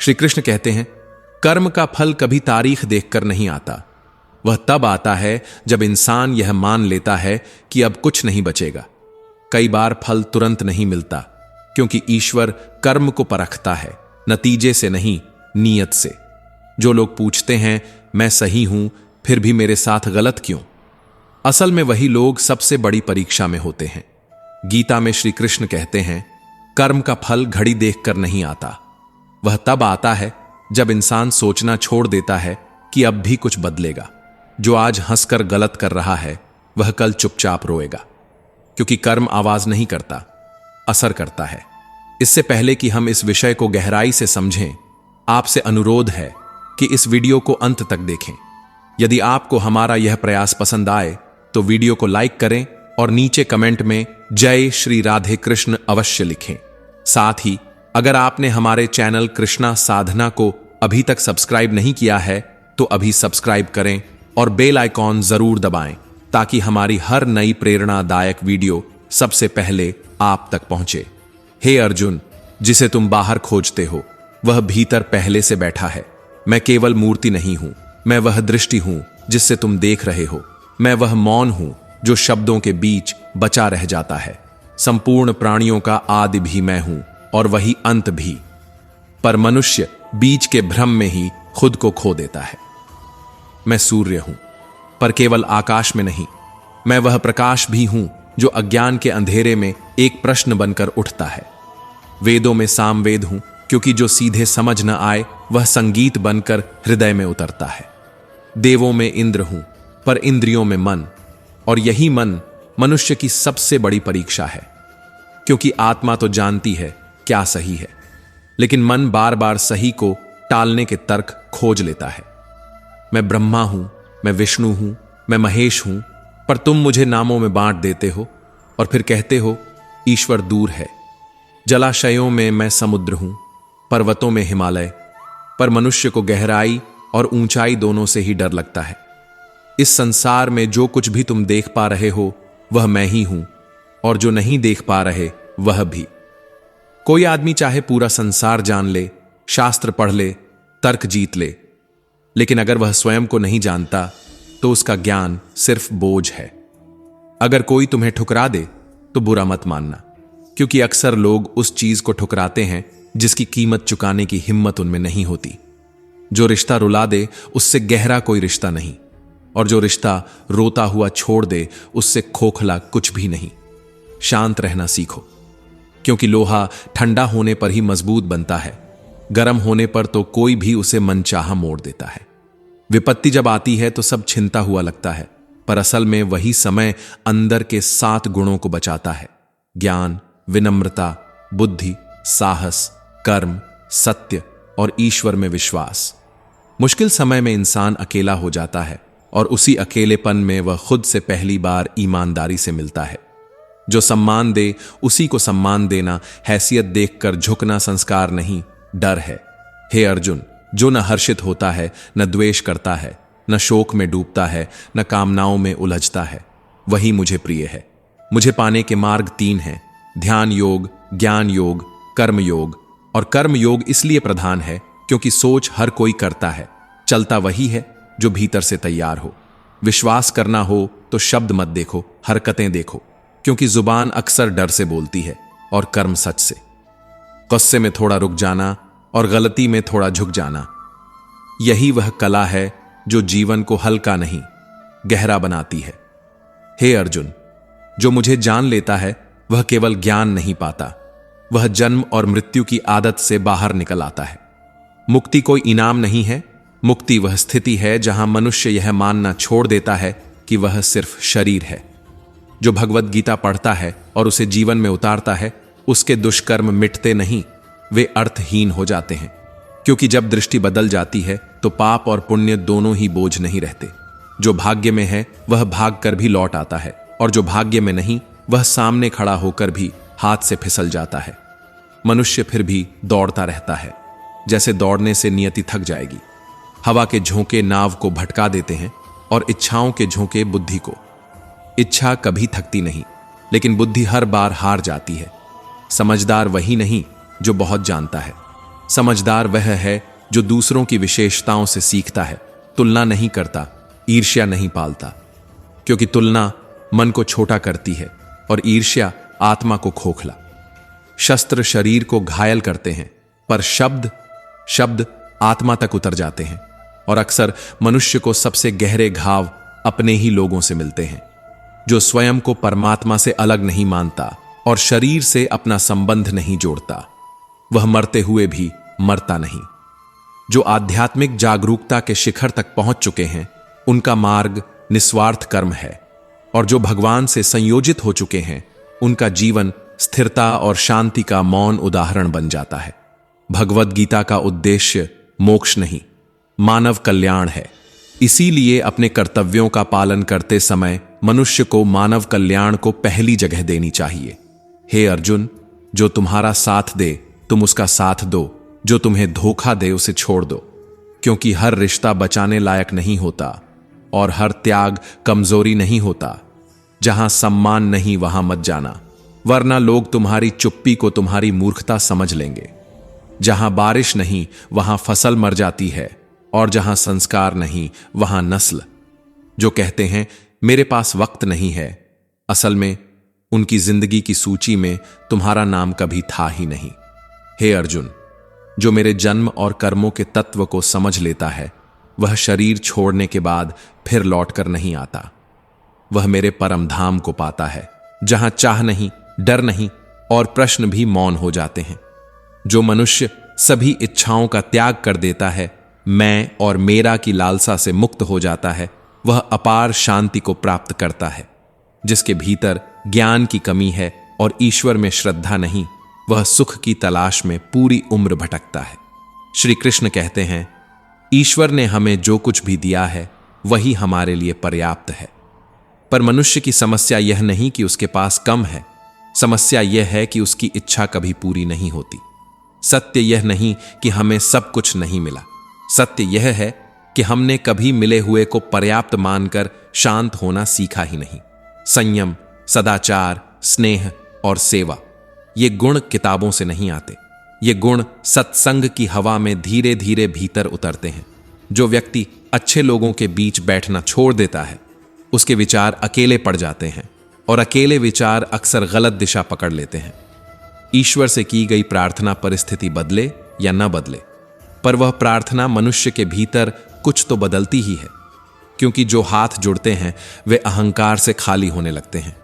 श्री कृष्ण कहते हैं, कर्म का फल कभी तारीख देखकर नहीं आता। वह तब आता है जब इंसान यह मान लेता है कि अब कुछ नहीं बचेगा। कई बार फल तुरंत नहीं मिलता, क्योंकि ईश्वर कर्म को परखता है, नतीजे से नहीं, नीयत से। जो लोग पूछते हैं मैं सही हूं फिर भी मेरे साथ गलत क्यों, असल में वही लोग सबसे बड़ी परीक्षा में होते हैं। गीता में श्री कृष्ण कहते हैं, कर्म का फल घड़ी देखकर नहीं आता। वह तब आता है जब इंसान सोचना छोड़ देता है कि अब भी कुछ बदलेगा। जो आज हंसकर गलत कर रहा है वह कल चुपचाप रोएगा, क्योंकि कर्म आवाज नहीं करता, असर करता है। इससे पहले कि हम इस विषय को गहराई से समझें, आपसे अनुरोध है कि इस वीडियो को अंत तक देखें। यदि आपको हमारा यह प्रयास पसंद आए तो वीडियो को लाइक करें और नीचे कमेंट में जय श्री राधे कृष्ण अवश्य लिखें। साथ ही अगर आपने हमारे चैनल कृष्णा साधना को अभी तक सब्सक्राइब नहीं किया है तो अभी सब्सक्राइब करें और बेल आइकॉन जरूर दबाएं, ताकि हमारी हर नई प्रेरणादायक वीडियो सबसे पहले आप तक पहुंचे। हे अर्जुन, जिसे तुम बाहर खोजते हो वह भीतर पहले से बैठा है। मैं केवल मूर्ति नहीं हूं, मैं वह दृष्टि हूं जिससे तुम देख रहे हो। मैं वह मौन हूं जो शब्दों के बीच बचा रह जाता है। संपूर्ण प्राणियों का आदि भी मैं हूं और वही अंत भी। पर मनुष्य बीच के भ्रम में ही खुद को खो देता है। मैं सूर्य हूं, पर केवल आकाश में नहीं, मैं वह प्रकाश भी हूं जो अज्ञान के अंधेरे में एक प्रश्न बनकर उठता है। वेदों में सामवेद हूं, क्योंकि जो सीधे समझ न आए वह संगीत बनकर हृदय में उतरता है। देवों में इंद्र हूं, पर इंद्रियों में मन, और यही मन मनुष्य की सबसे बड़ी परीक्षा है। क्योंकि आत्मा तो जानती है क्या सही है, लेकिन मन बार बार सही को टालने के तर्क खोज लेता है। मैं ब्रह्मा हूं, मैं विष्णु हूं, मैं महेश हूं, पर तुम मुझे नामों में बांट देते हो और फिर कहते हो ईश्वर दूर है। जलाशयों में मैं समुद्र हूं, पर्वतों में हिमालय, पर मनुष्य को गहराई और ऊंचाई दोनों से ही डर लगता है। इस संसार में जो कुछ भी तुम देख पा रहे हो वह मैं ही हूं, और जो नहीं देख पा रहे वह भी। कोई आदमी चाहे पूरा संसार जान ले, शास्त्र पढ़ ले, तर्क जीत ले, लेकिन अगर वह स्वयं को नहीं जानता तो उसका ज्ञान सिर्फ बोझ है। अगर कोई तुम्हें ठुकरा दे तो बुरा मत मानना, क्योंकि अक्सर लोग उस चीज को ठुकराते हैं जिसकी कीमत चुकाने की हिम्मत उनमें नहीं होती। जो रिश्ता रुला दे उससे गहरा कोई रिश्ता नहीं, और जो रिश्ता रोता हुआ छोड़ दे उससे खोखला कुछ भी नहीं। शांत रहना सीखो, क्योंकि लोहा ठंडा होने पर ही मजबूत बनता है, गर्म होने पर तो कोई भी उसे मनचाहा मोड़ देता है। विपत्ति जब आती है तो सब छिनता हुआ लगता है, पर असल में वही समय अंदर के 7 गुणों को बचाता है: ज्ञान, विनम्रता, बुद्धि, साहस, कर्म, सत्य और ईश्वर में विश्वास। मुश्किल समय में इंसान अकेला हो जाता है, और उसी अकेलेपन में वह खुद से पहली बार ईमानदारी से मिलता है। जो सम्मान दे उसी को सम्मान देना, हैसियत देखकर झुकना संस्कार नहीं, डर है। हे अर्जुन, जो न हर्षित होता है, न द्वेष करता है, न शोक में डूबता है, न कामनाओं में उलझता है, वही मुझे प्रिय है। मुझे पाने के मार्ग 3 हैं: ध्यान योग, ज्ञान योग, कर्म योग। और कर्म योग इसलिए प्रधान है क्योंकि सोच हर कोई करता है, चलता वही है जो भीतर से तैयार हो। विश्वास करना हो तो शब्द मत देखो, हरकतें देखो, क्योंकि जुबान अक्सर डर से बोलती है और कर्म सच से। गुस्से में थोड़ा रुक जाना और गलती में थोड़ा झुक जाना, यही वह कला है जो जीवन को हल्का नहीं, गहरा बनाती है। हे अर्जुन, जो मुझे जान लेता है वह केवल ज्ञान नहीं पाता, वह जन्म और मृत्यु की आदत से बाहर निकल आता है। मुक्ति कोई इनाम नहीं है, मुक्ति वह स्थिति है जहां मनुष्य यह मानना छोड़ देता है कि वह सिर्फ शरीर है। जो भगवत गीता पढ़ता है और उसे जीवन में उतारता है, उसके दुष्कर्म मिटते नहीं, वे अर्थहीन हो जाते हैं। क्योंकि जब दृष्टि बदल जाती है तो पाप और पुण्य दोनों ही बोझ नहीं रहते। जो भाग्य में है वह भाग कर भी लौट आता है, और जो भाग्य में नहीं वह सामने खड़ा होकर भी हाथ से फिसल जाता है। मनुष्य फिर भी दौड़ता रहता है, जैसे दौड़ने से नियति थक जाएगी। हवा के झोंके नाव को भटका देते हैं और इच्छाओं के झोंके बुद्धि को। इच्छा कभी थकती नहीं, लेकिन बुद्धि हर बार हार जाती है। समझदार वही नहीं जो बहुत जानता है, समझदार वह है जो दूसरों की विशेषताओं से सीखता है, तुलना नहीं करता, ईर्ष्या नहीं पालता, क्योंकि तुलना मन को छोटा करती है और ईर्ष्या आत्मा को खोखला। शस्त्र शरीर को घायल करते हैं, पर शब्द आत्मा तक उतर जाते हैं, और अक्सर मनुष्य को सबसे गहरे घाव अपने ही लोगों से मिलते हैं। जो स्वयं को परमात्मा से अलग नहीं मानता और शरीर से अपना संबंध नहीं जोड़ता, वह मरते हुए भी मरता नहीं। जो आध्यात्मिक जागरूकता के शिखर तक पहुंच चुके हैं, उनका मार्ग निस्वार्थ कर्म है, और जो भगवान से संयोजित हो चुके हैं, उनका जीवन स्थिरता और शांति का मौन उदाहरण बन जाता है। भगवद गीता का उद्देश्य मोक्ष नहीं, मानव कल्याण है। इसीलिए अपने कर्तव्यों का पालन करते समय मनुष्य को मानव कल्याण को पहली जगह देनी चाहिए। हे अर्जुन, जो तुम्हारा साथ दे तुम उसका साथ दो, जो तुम्हें धोखा दे उसे छोड़ दो, क्योंकि हर रिश्ता बचाने लायक नहीं होता और हर त्याग कमजोरी नहीं होता। जहां सम्मान नहीं वहां मत जाना, वरना लोग तुम्हारी चुप्पी को तुम्हारी मूर्खता समझ लेंगे। जहां बारिश नहीं वहां फसल मर जाती है, और जहां संस्कार नहीं वहां नस्ल। जो कहते हैं मेरे पास वक्त नहीं है, असल में उनकी जिंदगी की सूची में तुम्हारा नाम कभी था ही नहीं। हे अर्जुन, जो मेरे जन्म और कर्मों के तत्व को समझ लेता है, वह शरीर छोड़ने के बाद फिर लौटकर नहीं आता। वह मेरे परम धाम को पाता है, जहां चाह नहीं, डर नहीं और प्रश्न भी मौन हो जाते हैं। जो मनुष्य सभी इच्छाओं का त्याग कर देता है, मैं और मेरा की लालसा से मुक्त हो जाता है, वह अपार शांति को प्राप्त करता है। जिसके भीतर ज्ञान की कमी है और ईश्वर में श्रद्धा नहीं, वह सुख की तलाश में पूरी उम्र भटकता है। श्री कृष्ण कहते हैं, ईश्वर ने हमें जो कुछ भी दिया है वही हमारे लिए पर्याप्त है। पर मनुष्य की समस्या यह नहीं कि उसके पास कम है, समस्या यह है कि उसकी इच्छा कभी पूरी नहीं होती। सत्य यह नहीं कि हमें सब कुछ नहीं मिला, सत्य यह है कि हमने कभी मिले हुए को पर्याप्त मानकर शांत होना सीखा ही नहीं। संयम, सदाचार, स्नेह और सेवा, ये गुण किताबों से नहीं आते, ये गुण सत्संग की हवा में धीरे धीरे भीतर उतरते हैं। जो व्यक्ति अच्छे लोगों के बीच बैठना छोड़ देता है, उसके विचार अकेले पड़ जाते हैं, और अकेले विचार अक्सर गलत दिशा पकड़ लेते हैं। ईश्वर से की गई प्रार्थना परिस्थिति बदले या न बदले, पर वह प्रार्थना मनुष्य के भीतर कुछ तो बदलती ही है, क्योंकि जो हाथ जुड़ते हैं वे अहंकार से खाली होने लगते हैं।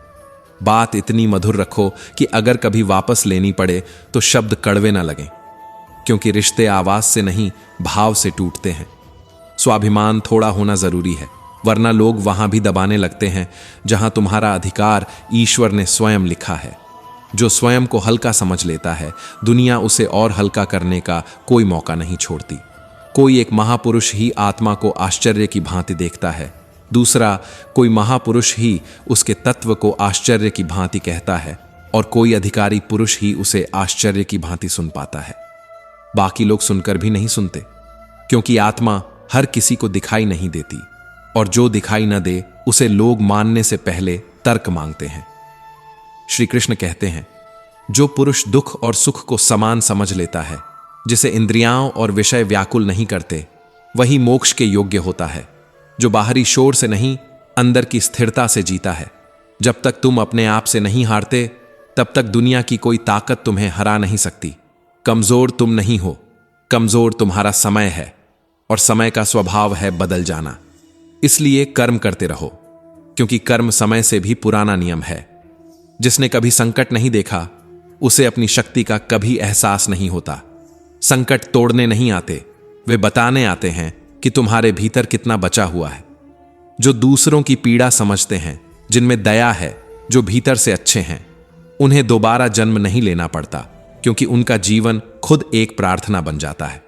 बात इतनी मधुर रखो कि अगर कभी वापस लेनी पड़े तो शब्द कड़वे ना लगें, क्योंकि रिश्ते आवाज से नहीं भाव से टूटते हैं। स्वाभिमान थोड़ा होना जरूरी है, वरना लोग वहां भी दबाने लगते हैं जहां तुम्हारा अधिकार ईश्वर ने स्वयं लिखा है। जो स्वयं को हल्का समझ लेता है, दुनिया उसे और हल्का करने का कोई मौका नहीं छोड़ती। कोई एक महापुरुष ही आत्मा को आश्चर्य की भांति देखता है, दूसरा कोई महापुरुष ही उसके तत्व को आश्चर्य की भांति कहता है, और कोई अधिकारी पुरुष ही उसे आश्चर्य की भांति सुन पाता है। बाकी लोग सुनकर भी नहीं सुनते, क्योंकि आत्मा हर किसी को दिखाई नहीं देती, और जो दिखाई न दे उसे लोग मानने से पहले तर्क मांगते हैं। श्री कृष्ण कहते हैं, जो पुरुष दुख और सुख को समान समझ लेता है, जिसे इंद्रियां और विषय व्याकुल नहीं करते, वही मोक्ष के योग्य होता है। जो बाहरी शोर से नहीं, अंदर की स्थिरता से जीता है। जब तक तुम अपने आप से नहीं हारते, तब तक दुनिया की कोई ताकत तुम्हें हरा नहीं सकती। कमजोर तुम नहीं हो, कमजोर तुम्हारा समय है, और समय का स्वभाव है बदल जाना। इसलिए कर्म करते रहो, क्योंकि कर्म समय से भी पुराना नियम है। जिसने कभी संकट नहीं देखा, उसे अपनी शक्ति का कभी एहसास नहीं होता। संकट तोड़ने नहीं आते, वे बताने आते हैं कि तुम्हारे भीतर कितना बचा हुआ है। जो दूसरों की पीड़ा समझते हैं, जिनमें दया है, जो भीतर से अच्छे हैं, उन्हें दोबारा जन्म नहीं लेना पड़ता, क्योंकि उनका जीवन खुद एक प्रार्थना बन जाता है।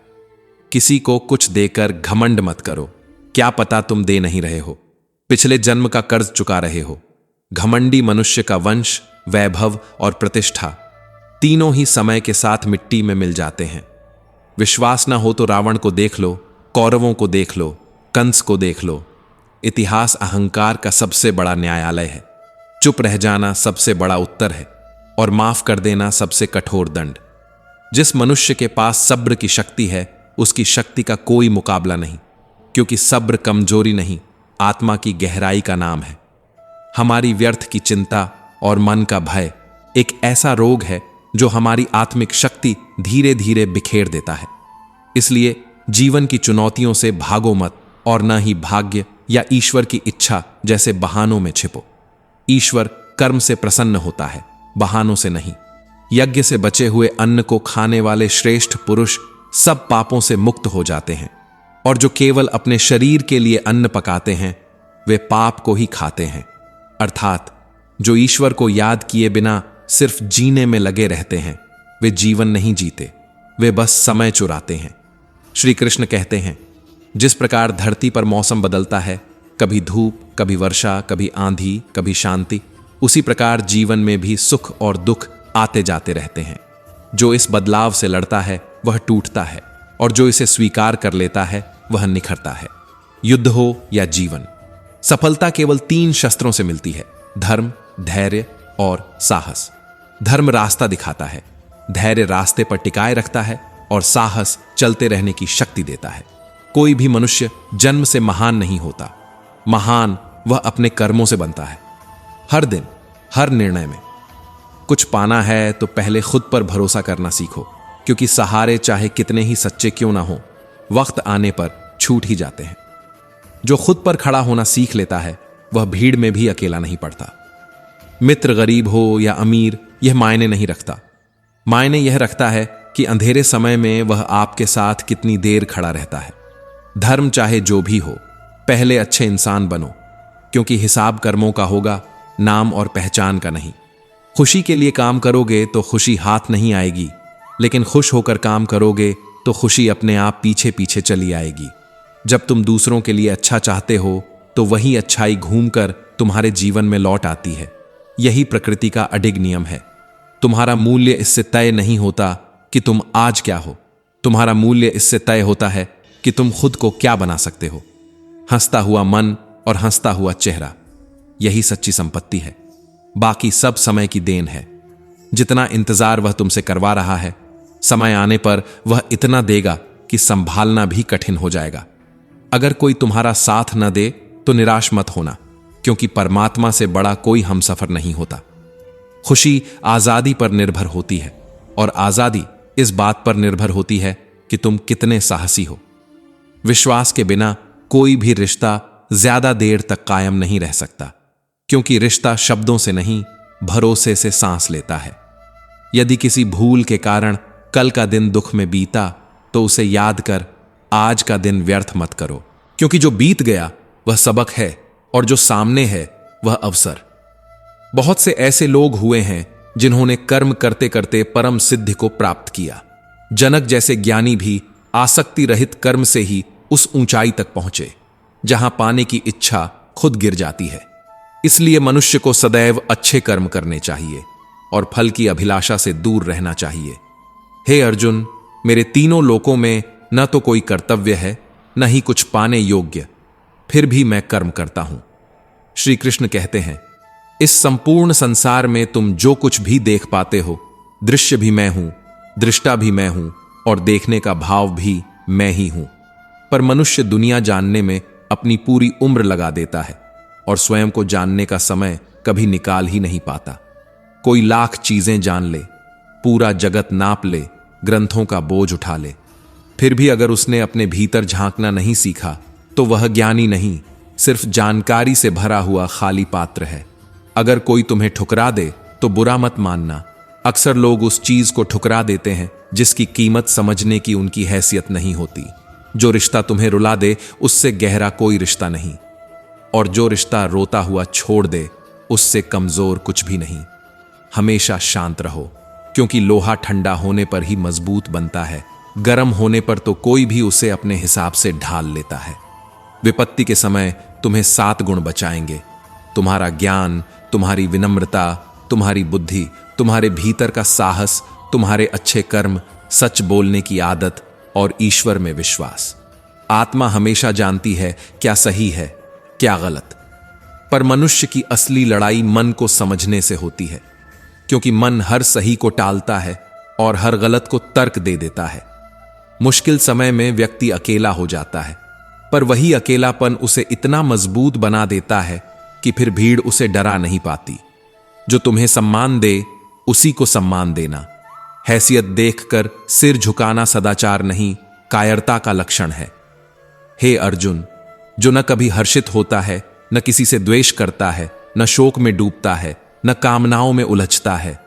किसी को कुछ देकर घमंड मत करो, क्या पता तुम दे नहीं रहे हो, पिछले जन्म का कर्ज चुका रहे हो। घमंडी मनुष्य का वंश, वैभव और प्रतिष्ठा तीनों ही समय के साथ मिट्टी में मिल जाते हैं। विश्वास ना हो तो रावण को देख लो, कौरवों को देख लो, कंस को देख लो। इतिहास अहंकार का सबसे बड़ा न्यायालय है। चुप रह जाना सबसे बड़ा उत्तर है, और माफ कर देना सबसे कठोर दंड। जिस मनुष्य के पास सब्र की शक्ति है, उसकी शक्ति का कोई मुकाबला नहीं, क्योंकि सब्र कमजोरी नहीं, आत्मा की गहराई का नाम है। हमारी व्यर्थ की चिंता और मन का भय एक ऐसा रोग है जो हमारी आत्मिक शक्ति धीरे धीरे बिखेर देता है। इसलिए जीवन की चुनौतियों से भागो मत और न ही भाग्य या ईश्वर की इच्छा जैसे बहानों में छिपो। ईश्वर कर्म से प्रसन्न होता है, बहानों से नहीं। यज्ञ से बचे हुए अन्न को खाने वाले श्रेष्ठ पुरुष सब पापों से मुक्त हो जाते हैं, और जो केवल अपने शरीर के लिए अन्न पकाते हैं वे पाप को ही खाते हैं। अर्थात जो ईश्वर को याद किए बिना सिर्फ जीने में लगे रहते हैं वे जीवन नहीं जीते, वे बस समय चुराते हैं। श्री कृष्ण कहते हैं, जिस प्रकार धरती पर मौसम बदलता है, कभी धूप, कभी वर्षा, कभी आंधी, कभी शांति, उसी प्रकार जीवन में भी सुख और दुख आते जाते रहते हैं। जो इस बदलाव से लड़ता है वह टूटता है, और जो इसे स्वीकार कर लेता है वह निखरता है। युद्ध हो या जीवन, सफलता केवल 3 शस्त्रों से मिलती है: धर्म, धैर्य और साहस। धर्म रास्ता दिखाता है, धैर्य रास्ते पर टिकाए रखता है, और साहस चलते रहने की शक्ति देता है। कोई भी मनुष्य जन्म से महान नहीं होता, महान वह अपने कर्मों से बनता है। हर दिन, हर निर्णय में कुछ पाना है तो पहले खुद पर भरोसा करना सीखो, क्योंकि सहारे चाहे कितने ही सच्चे क्यों ना हो, वक्त आने पर छूट ही जाते हैं। जो खुद पर खड़ा होना सीख लेता है वह भीड़ में भी अकेला नहीं पड़ता। मित्र गरीब हो या अमीर यह मायने नहीं रखता, मायने यह रखता है कि अंधेरे समय में वह आपके साथ कितनी देर खड़ा रहता है। धर्म चाहे जो भी हो, पहले अच्छे इंसान बनो, क्योंकि हिसाब कर्मों का होगा, नाम और पहचान का नहीं। खुशी के लिए काम करोगे तो खुशी हाथ नहीं आएगी, लेकिन खुश होकर काम करोगे तो खुशी अपने आप पीछे पीछे चली आएगी। जब तुम दूसरों के लिए अच्छा चाहते हो तो वही अच्छाई घूमकर तुम्हारे जीवन में लौट आती है। यही प्रकृति का अडिग नियम है। तुम्हारा मूल्य इससे तय नहीं होता कि तुम आज क्या हो, तुम्हारा मूल्य इससे तय होता है कि तुम खुद को क्या बना सकते हो। हंसता हुआ मन और हंसता हुआ चेहरा, यही सच्ची संपत्ति है। बाकी सब समय की देन है। जितना इंतजार वह तुमसे करवा रहा है, समय आने पर वह इतना देगा कि संभालना भी कठिन हो जाएगा। अगर कोई तुम्हारा साथ न दे तो निराश मत होना, क्योंकि परमात्मा से बड़ा कोई हमसफर नहीं होता। खुशी आजादी पर निर्भर होती है, और आजादी इस बात पर निर्भर होती है कि तुम कितने साहसी हो। विश्वास के बिना कोई भी रिश्ता ज्यादा देर तक कायम नहीं रह सकता, क्योंकि रिश्ता शब्दों से नहीं, भरोसे से सांस लेता है। यदि किसी भूल के कारण कल का दिन दुख में बीता तो उसे याद कर आज का दिन व्यर्थ मत करो, क्योंकि जो बीत गया वह सबक है, और जो सामने है वह अवसर। बहुत से ऐसे लोग हुए हैं जिन्होंने कर्म करते करते परम सिद्धि को प्राप्त किया। जनक जैसे ज्ञानी भी आसक्ति रहित कर्म से ही उस ऊंचाई तक पहुंचे जहां पाने की इच्छा खुद गिर जाती है। इसलिए मनुष्य को सदैव अच्छे कर्म करने चाहिए और फल की अभिलाषा से दूर रहना चाहिए। हे अर्जुन, मेरे तीनों लोकों में न तो कोई कर्तव्य है, न ही कुछ पाने योग्य, फिर भी मैं कर्म करता हूं। श्री कृष्ण कहते हैं, इस संपूर्ण संसार में तुम जो कुछ भी देख पाते हो, दृश्य भी मैं हूं, दृष्टा भी मैं हूं, और देखने का भाव भी मैं ही हूं। पर मनुष्य दुनिया जानने में अपनी पूरी उम्र लगा देता है और स्वयं को जानने का समय कभी निकाल ही नहीं पाता। कोई लाख चीजें जान ले, पूरा जगत नाप ले, ग्रंथों का बोझ उठा ले, फिर भी अगर उसने अपने भीतर झांकना नहीं सीखा तो वह ज्ञानी नहीं, सिर्फ जानकारी से भरा हुआ खाली पात्र है। अगर कोई तुम्हें ठुकरा दे तो बुरा मत मानना। अक्सर लोग उस चीज को ठुकरा देते हैं जिसकी कीमत समझने की उनकी हैसियत नहीं होती। जो रिश्ता तुम्हें रुला दे उससे गहरा कोई रिश्ता नहीं, और जो रिश्ता रोता हुआ छोड़ दे उससे कमजोर कुछ भी नहीं। हमेशा शांत रहो, क्योंकि लोहा ठंडा होने पर ही मजबूत बनता है, गर्म होने पर तो कोई भी उसे अपने हिसाब से ढाल लेता है। विपत्ति के समय तुम्हें 7 गुण बचाएंगे: तुम्हारा ज्ञान, तुम्हारी विनम्रता, तुम्हारी बुद्धि, तुम्हारे भीतर का साहस, तुम्हारे अच्छे कर्म, सच बोलने की आदत और ईश्वर में विश्वास। आत्मा हमेशा जानती है क्या सही है, क्या गलत, पर मनुष्य की असली लड़ाई मन को समझने से होती है, क्योंकि मन हर सही को टालता है और हर गलत को तर्क दे देता है। मुश्किल समय में व्यक्ति अकेला हो जाता है, पर वही अकेलापन उसे इतना मजबूत बना देता है कि फिर भीड़ उसे डरा नहीं पाती। जो तुम्हें सम्मान दे उसी को सम्मान देना। हैसियत देखकर सिर झुकाना सदाचार नहीं, कायरता का लक्षण है। हे अर्जुन, जो न कभी हर्षित होता है, न किसी से द्वेष करता है, न शोक में डूबता है, न कामनाओं में उलझता है,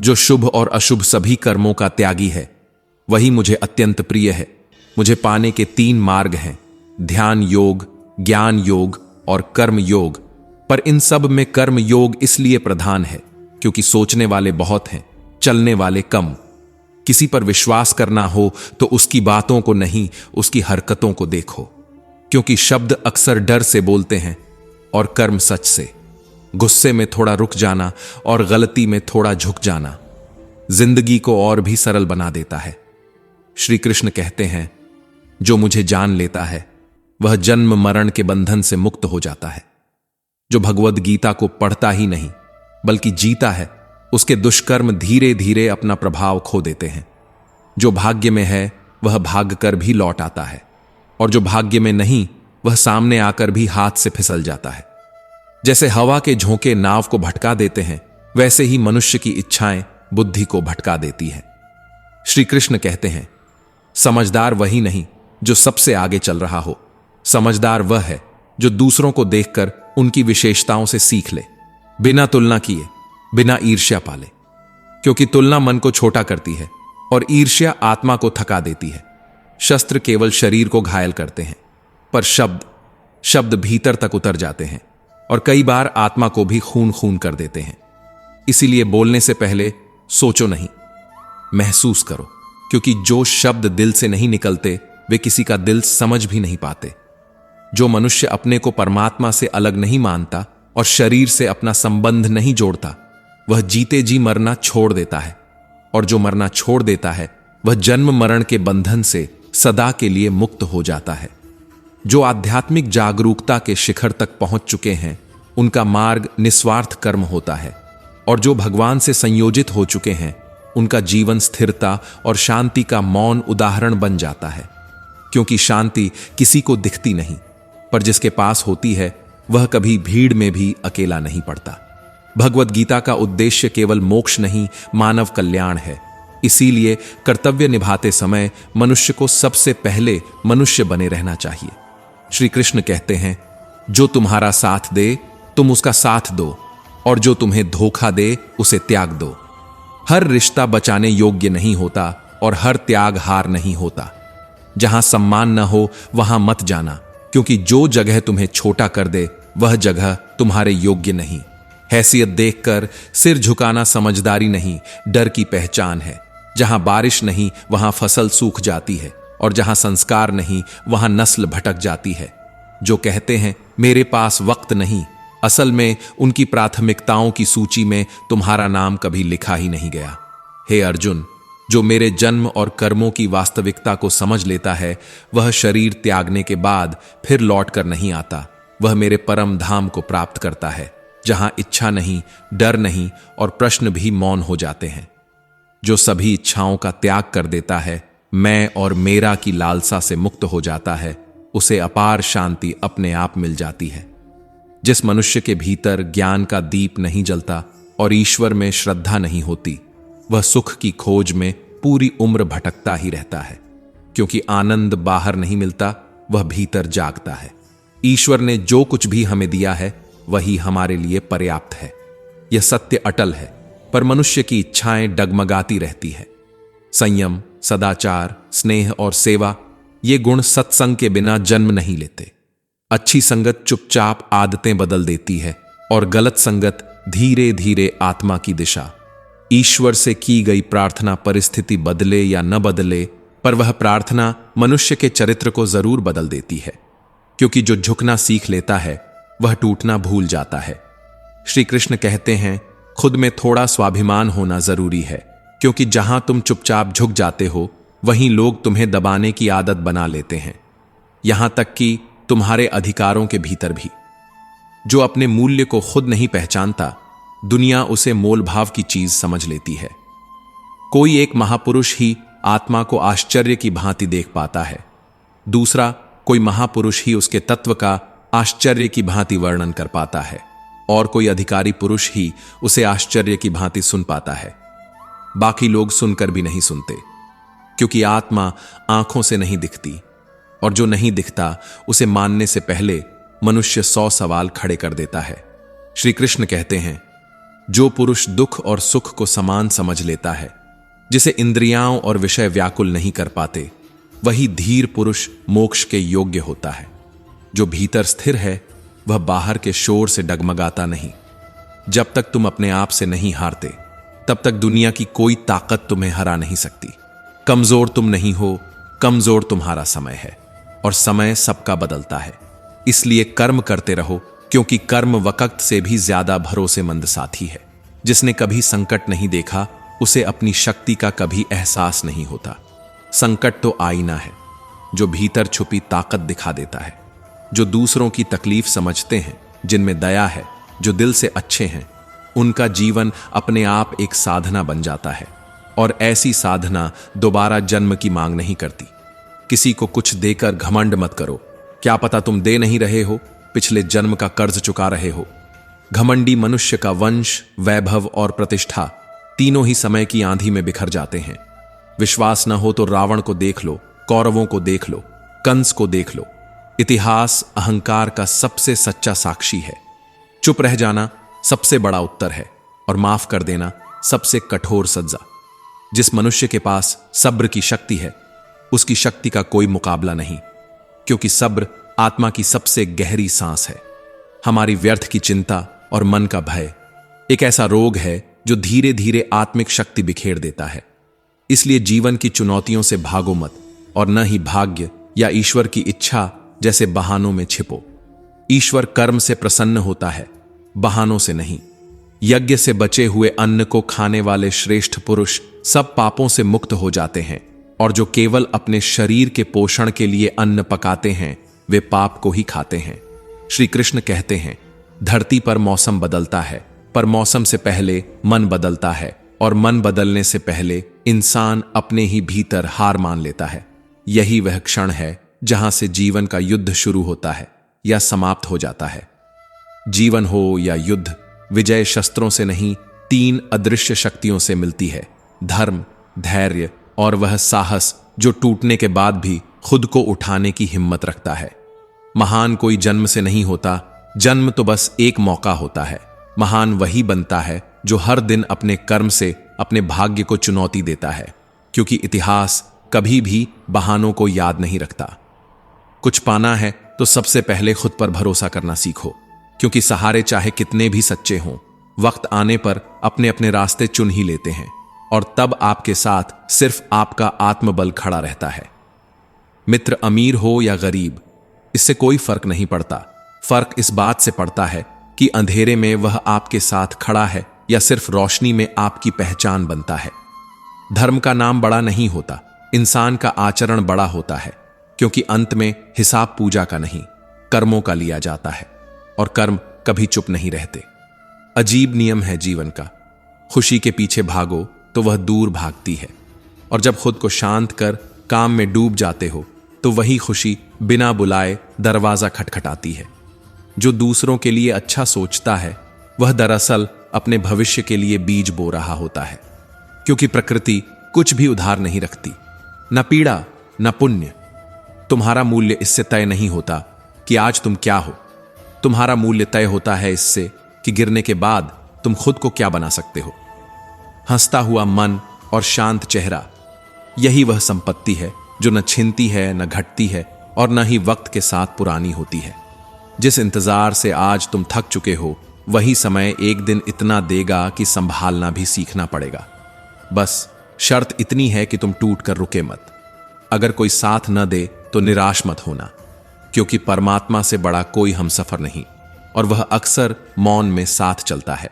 जो शुभ और अशुभ सभी कर्मों का त्यागी है, वही मुझे अत्यंत प्रिय है। मुझे पाने के 3 मार्ग हैं, ध्यान योग, ज्ञान योग और कर्म योग। पर इन सब में कर्म योग इसलिए प्रधान है क्योंकि सोचने वाले बहुत हैं, चलने वाले कम। किसी पर विश्वास करना हो तो उसकी बातों को नहीं, उसकी हरकतों को देखो, क्योंकि शब्द अक्सर डर से बोलते हैं और कर्म सच से। गुस्से में थोड़ा रुक जाना और गलती में थोड़ा झुक जाना जिंदगी को और भी सरल बना देता है। श्री कृष्ण कहते हैं, जो मुझे जान लेता है वह जन्म मरण के बंधन से मुक्त हो जाता है। जो भगवद गीता को पढ़ता ही नहीं बल्कि जीता है, उसके दुष्कर्म धीरे धीरे अपना प्रभाव खो देते हैं। जो भाग्य में है वह भाग कर भी लौट आता है, और जो भाग्य में नहीं वह सामने आकर भी हाथ से फिसल जाता है। जैसे हवा के झोंके नाव को भटका देते हैं, वैसे ही मनुष्य की इच्छाएं बुद्धि को भटका देती हैं। श्री कृष्ण कहते हैं, समझदार वही नहीं जो सबसे आगे चल रहा हो, समझदार वह है जो दूसरों को देखकर उनकी विशेषताओं से सीख ले, बिना तुलना किए, बिना ईर्ष्या पाले। क्योंकि तुलना मन को छोटा करती है और ईर्ष्या आत्मा को थका देती है। शस्त्र केवल शरीर को घायल करते हैं, पर शब्द भीतर तक उतर जाते हैं और कई बार आत्मा को भी खून खून कर देते हैं। इसीलिए बोलने से पहले सोचो नहीं, महसूस करो, क्योंकि जो शब्द दिल से नहीं निकलते वे किसी का दिल समझ भी नहीं पाते। जो मनुष्य अपने को परमात्मा से अलग नहीं मानता और शरीर से अपना संबंध नहीं जोड़ता, वह जीते जी मरना छोड़ देता है, और जो मरना छोड़ देता है वह जन्म मरण के बंधन से सदा के लिए मुक्त हो जाता है। जो आध्यात्मिक जागरूकता के शिखर तक पहुंच चुके हैं, उनका मार्ग निस्वार्थ कर्म होता है, और जो भगवान से संयोजित हो चुके हैं, उनका जीवन स्थिरता और शांति का मौन उदाहरण बन जाता है। क्योंकि शांति किसी को दिखती नहीं, पर जिसके पास होती है वह कभी भीड़ में भी अकेला नहीं पड़ता। भगवद गीता का उद्देश्य केवल मोक्ष नहीं, मानव कल्याण है। इसीलिए कर्तव्य निभाते समय मनुष्य को सबसे पहले मनुष्य बने रहना चाहिए। श्री कृष्ण कहते हैं, जो तुम्हारा साथ दे तुम उसका साथ दो, और जो तुम्हें धोखा दे उसे त्याग दो। हर रिश्ता बचाने योग्य नहीं होता और हर त्याग हार नहीं होता। जहां सम्मान न हो वहां मत जाना, क्योंकि जो जगह तुम्हें छोटा कर दे वह जगह तुम्हारे योग्य नहीं। हैसियत देखकर सिर झुकाना समझदारी नहीं, डर की पहचान है। जहां बारिश नहीं वहां फसल सूख जाती है, और जहां संस्कार नहीं वहां नस्ल भटक जाती है। जो कहते हैं मेरे पास वक्त नहीं, असल में उनकी प्राथमिकताओं की सूची में तुम्हारा नाम कभी लिखा ही नहीं गया। हे अर्जुन, जो मेरे जन्म और कर्मों की वास्तविकता को समझ लेता है, वह शरीर त्यागने के बाद फिर लौट कर नहीं आता। वह मेरे परम धाम को प्राप्त करता है, जहां इच्छा नहीं, डर नहीं और प्रश्न भी मौन हो जाते हैं। जो सभी इच्छाओं का त्याग कर देता है, मैं और मेरा की लालसा से मुक्त हो जाता है, उसे अपार शांति अपने आप मिल जाती है। जिस मनुष्य के भीतर ज्ञान का दीप नहीं जलता और ईश्वर में श्रद्धा नहीं होती, वह सुख की खोज में पूरी उम्र भटकता ही रहता है। क्योंकि आनंद बाहर नहीं मिलता, वह भीतर जागता है। ईश्वर ने जो कुछ भी हमें दिया है वही हमारे लिए पर्याप्त है। यह सत्य अटल है, पर मनुष्य की इच्छाएं डगमगाती रहती है। संयम, सदाचार, स्नेह और सेवा, ये गुण सत्संग के बिना जन्म नहीं लेते। अच्छी संगत चुपचाप आदतें बदल देती है, और गलत संगत धीरे धीरे आत्मा की दिशा। ईश्वर से की गई प्रार्थना परिस्थिति बदले या न बदले, पर वह प्रार्थना मनुष्य के चरित्र को जरूर बदल देती है। क्योंकि जो झुकना सीख लेता है वह टूटना भूल जाता है। श्री कृष्ण कहते हैं, खुद में थोड़ा स्वाभिमान होना जरूरी है, क्योंकि जहां तुम चुपचाप झुक जाते हो वहीं लोग तुम्हें दबाने की आदत बना लेते हैं, यहां तक कि तुम्हारे अधिकारों के भीतर भी। जो अपने मूल्य को खुद नहीं पहचानता, दुनिया उसे मोल भाव की चीज समझ लेती है। कोई एक महापुरुष ही आत्मा को आश्चर्य की भांति देख पाता है, दूसरा कोई महापुरुष ही उसके तत्व का आश्चर्य की भांति वर्णन कर पाता है, और कोई अधिकारी पुरुष ही उसे आश्चर्य की भांति सुन पाता है। बाकी लोग सुनकर भी नहीं सुनते, क्योंकि आत्मा आंखों से नहीं दिखती, और जो नहीं दिखता उसे मानने से पहले मनुष्य 100 सवाल खड़े कर देता है। श्री कृष्ण कहते हैं, जो पुरुष दुख और सुख को समान समझ लेता है, जिसे इंद्रियाओं और विषय व्याकुल नहीं कर पाते, वही धीर पुरुष मोक्ष के योग्य होता है। जो भीतर स्थिर है वह बाहर के शोर से डगमगाता नहीं। जब तक तुम अपने आप से नहीं हारते, तब तक दुनिया की कोई ताकत तुम्हें हरा नहीं सकती। कमजोर तुम नहीं हो, कमजोर तुम्हारा समय है, और समय सबका बदलता है। इसलिए कर्म करते रहो, क्योंकि कर्म वक्त से भी ज्यादा भरोसेमंद साथी है। जिसने कभी संकट नहीं देखा, उसे अपनी शक्ति का कभी एहसास नहीं होता। संकट तो आईना है, जो भीतर छुपी ताकत दिखा देता है। जो दूसरों की तकलीफ समझते हैं, जिनमें दया है, जो दिल से अच्छे हैं, उनका जीवन अपने आप एक साधना बन जाता है, और ऐसी साधना दोबारा जन्म की मांग नहीं करती। किसी को कुछ देकर घमंड मत करो, क्या पता तुम दे नहीं रहे हो, पिछले जन्म का कर्ज चुका रहे हो। घमंडी मनुष्य का वंश, वैभव और प्रतिष्ठा तीनों ही समय की आंधी में बिखर जाते हैं। विश्वास न हो तो रावण को देख लो, कौरवों को देख लो, कंस को देख लो। इतिहास अहंकार का सबसे सच्चा साक्षी है। चुप रह जाना सबसे बड़ा उत्तर है, और माफ कर देना सबसे कठोर सजा। जिस मनुष्य के पास सब्र की शक्ति है, उसकी शक्ति का कोई मुकाबला नहीं, क्योंकि सब्र आत्मा की सबसे गहरी सांस है। हमारी व्यर्थ की चिंता और मन का भय एक ऐसा रोग है जो धीरे धीरे आत्मिक शक्ति बिखेर देता है। इसलिए जीवन की चुनौतियों से भागो मत, और न ही भाग्य या ईश्वर की इच्छा जैसे बहानों में छिपो। ईश्वर कर्म से प्रसन्न होता है, बहानों से नहीं। यज्ञ से बचे हुए अन्न को खाने वाले श्रेष्ठ पुरुष सब पापों से मुक्त हो जाते हैं, और जो केवल अपने शरीर के पोषण के लिए अन्न पकाते हैं, वे पाप को ही खाते हैं। श्री कृष्ण कहते हैं, धरती पर मौसम बदलता है, पर मौसम से पहले मन बदलता है, और मन बदलने से पहले इंसान अपने ही भीतर हार मान लेता है। यही वह क्षण है जहां से जीवन का युद्ध शुरू होता है या समाप्त हो जाता है। जीवन हो या युद्ध, विजय शस्त्रों से नहीं, 3 अदृश्य शक्तियों से मिलती है: धर्म, धैर्य और वह साहस जो टूटने के बाद भी खुद को उठाने की हिम्मत रखता है। महान कोई जन्म से नहीं होता, जन्म तो बस एक मौका होता है। महान वही बनता है जो हर दिन अपने कर्म से अपने भाग्य को चुनौती देता है, क्योंकि इतिहास कभी भी बहानों को याद नहीं रखता। कुछ पाना है तो सबसे पहले खुद पर भरोसा करना सीखो, क्योंकि सहारे चाहे कितने भी सच्चे हों, वक्त आने पर अपने अपने रास्ते चुन ही लेते हैं, और तब आपके साथ सिर्फ आपका आत्मबल खड़ा रहता है। मित्र अमीर हो या गरीब, इससे कोई फर्क नहीं पड़ता। फर्क इस बात से पड़ता है कि अंधेरे में वह आपके साथ खड़ा है या सिर्फ रोशनी में आपकी पहचान बनता है। धर्म का नाम बड़ा नहीं होता, इंसान का आचरण बड़ा होता है, क्योंकि अंत में हिसाब पूजा का नहीं, कर्मों का लिया जाता है, और कर्म कभी चुप नहीं रहते। अजीब नियम है जीवन का। खुशी के पीछे भागो तो वह दूर भागती है, और जब खुद को शांत कर काम में डूब जाते हो तो वही खुशी बिना बुलाए दरवाजा खटखटाती है। जो दूसरों के लिए अच्छा सोचता है, वह दरअसल अपने भविष्य के लिए बीज बो रहा होता है, क्योंकि प्रकृति कुछ भी उधार नहीं रखती, न पीड़ा न पुण्य। तुम्हारा मूल्य इससे तय नहीं होता कि आज तुम क्या हो, तुम्हारा मूल्य तय होता है इससे कि गिरने के बाद तुम खुद को क्या बना सकते हो। हंसता हुआ मन और शांत चेहरा, यही वह संपत्ति है जो न छिनती है, न घटती है, और न ही वक्त के साथ पुरानी होती है। जिस इंतजार से आज तुम थक चुके हो, वही समय एक दिन इतना देगा कि संभालना भी सीखना पड़ेगा। बस शर्त इतनी है कि तुम टूट कर रुके मत। अगर कोई साथ न दे तो निराश मत होना, क्योंकि परमात्मा से बड़ा कोई हमसफर नहीं, और वह अक्सर मौन में साथ चलता है।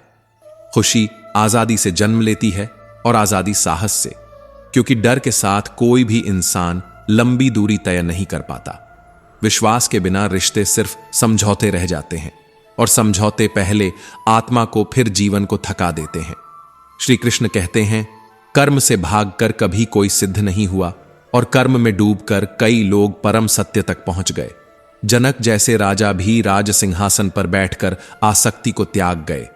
खुशी आजादी से जन्म लेती है, और आजादी साहस से, क्योंकि डर के साथ कोई भी इंसान लंबी दूरी तय नहीं कर पाता। विश्वास के बिना रिश्ते सिर्फ समझौते रह जाते हैं, और समझौते पहले आत्मा को फिर जीवन को थका देते हैं। श्री कृष्ण कहते हैं, कर्म से भागकर कभी कोई सिद्ध नहीं हुआ और कर्म में डूबकर कई लोग परम सत्य तक पहुंच गए। जनक जैसे राजा भी राज सिंहासन पर बैठकर आसक्ति को त्याग गए,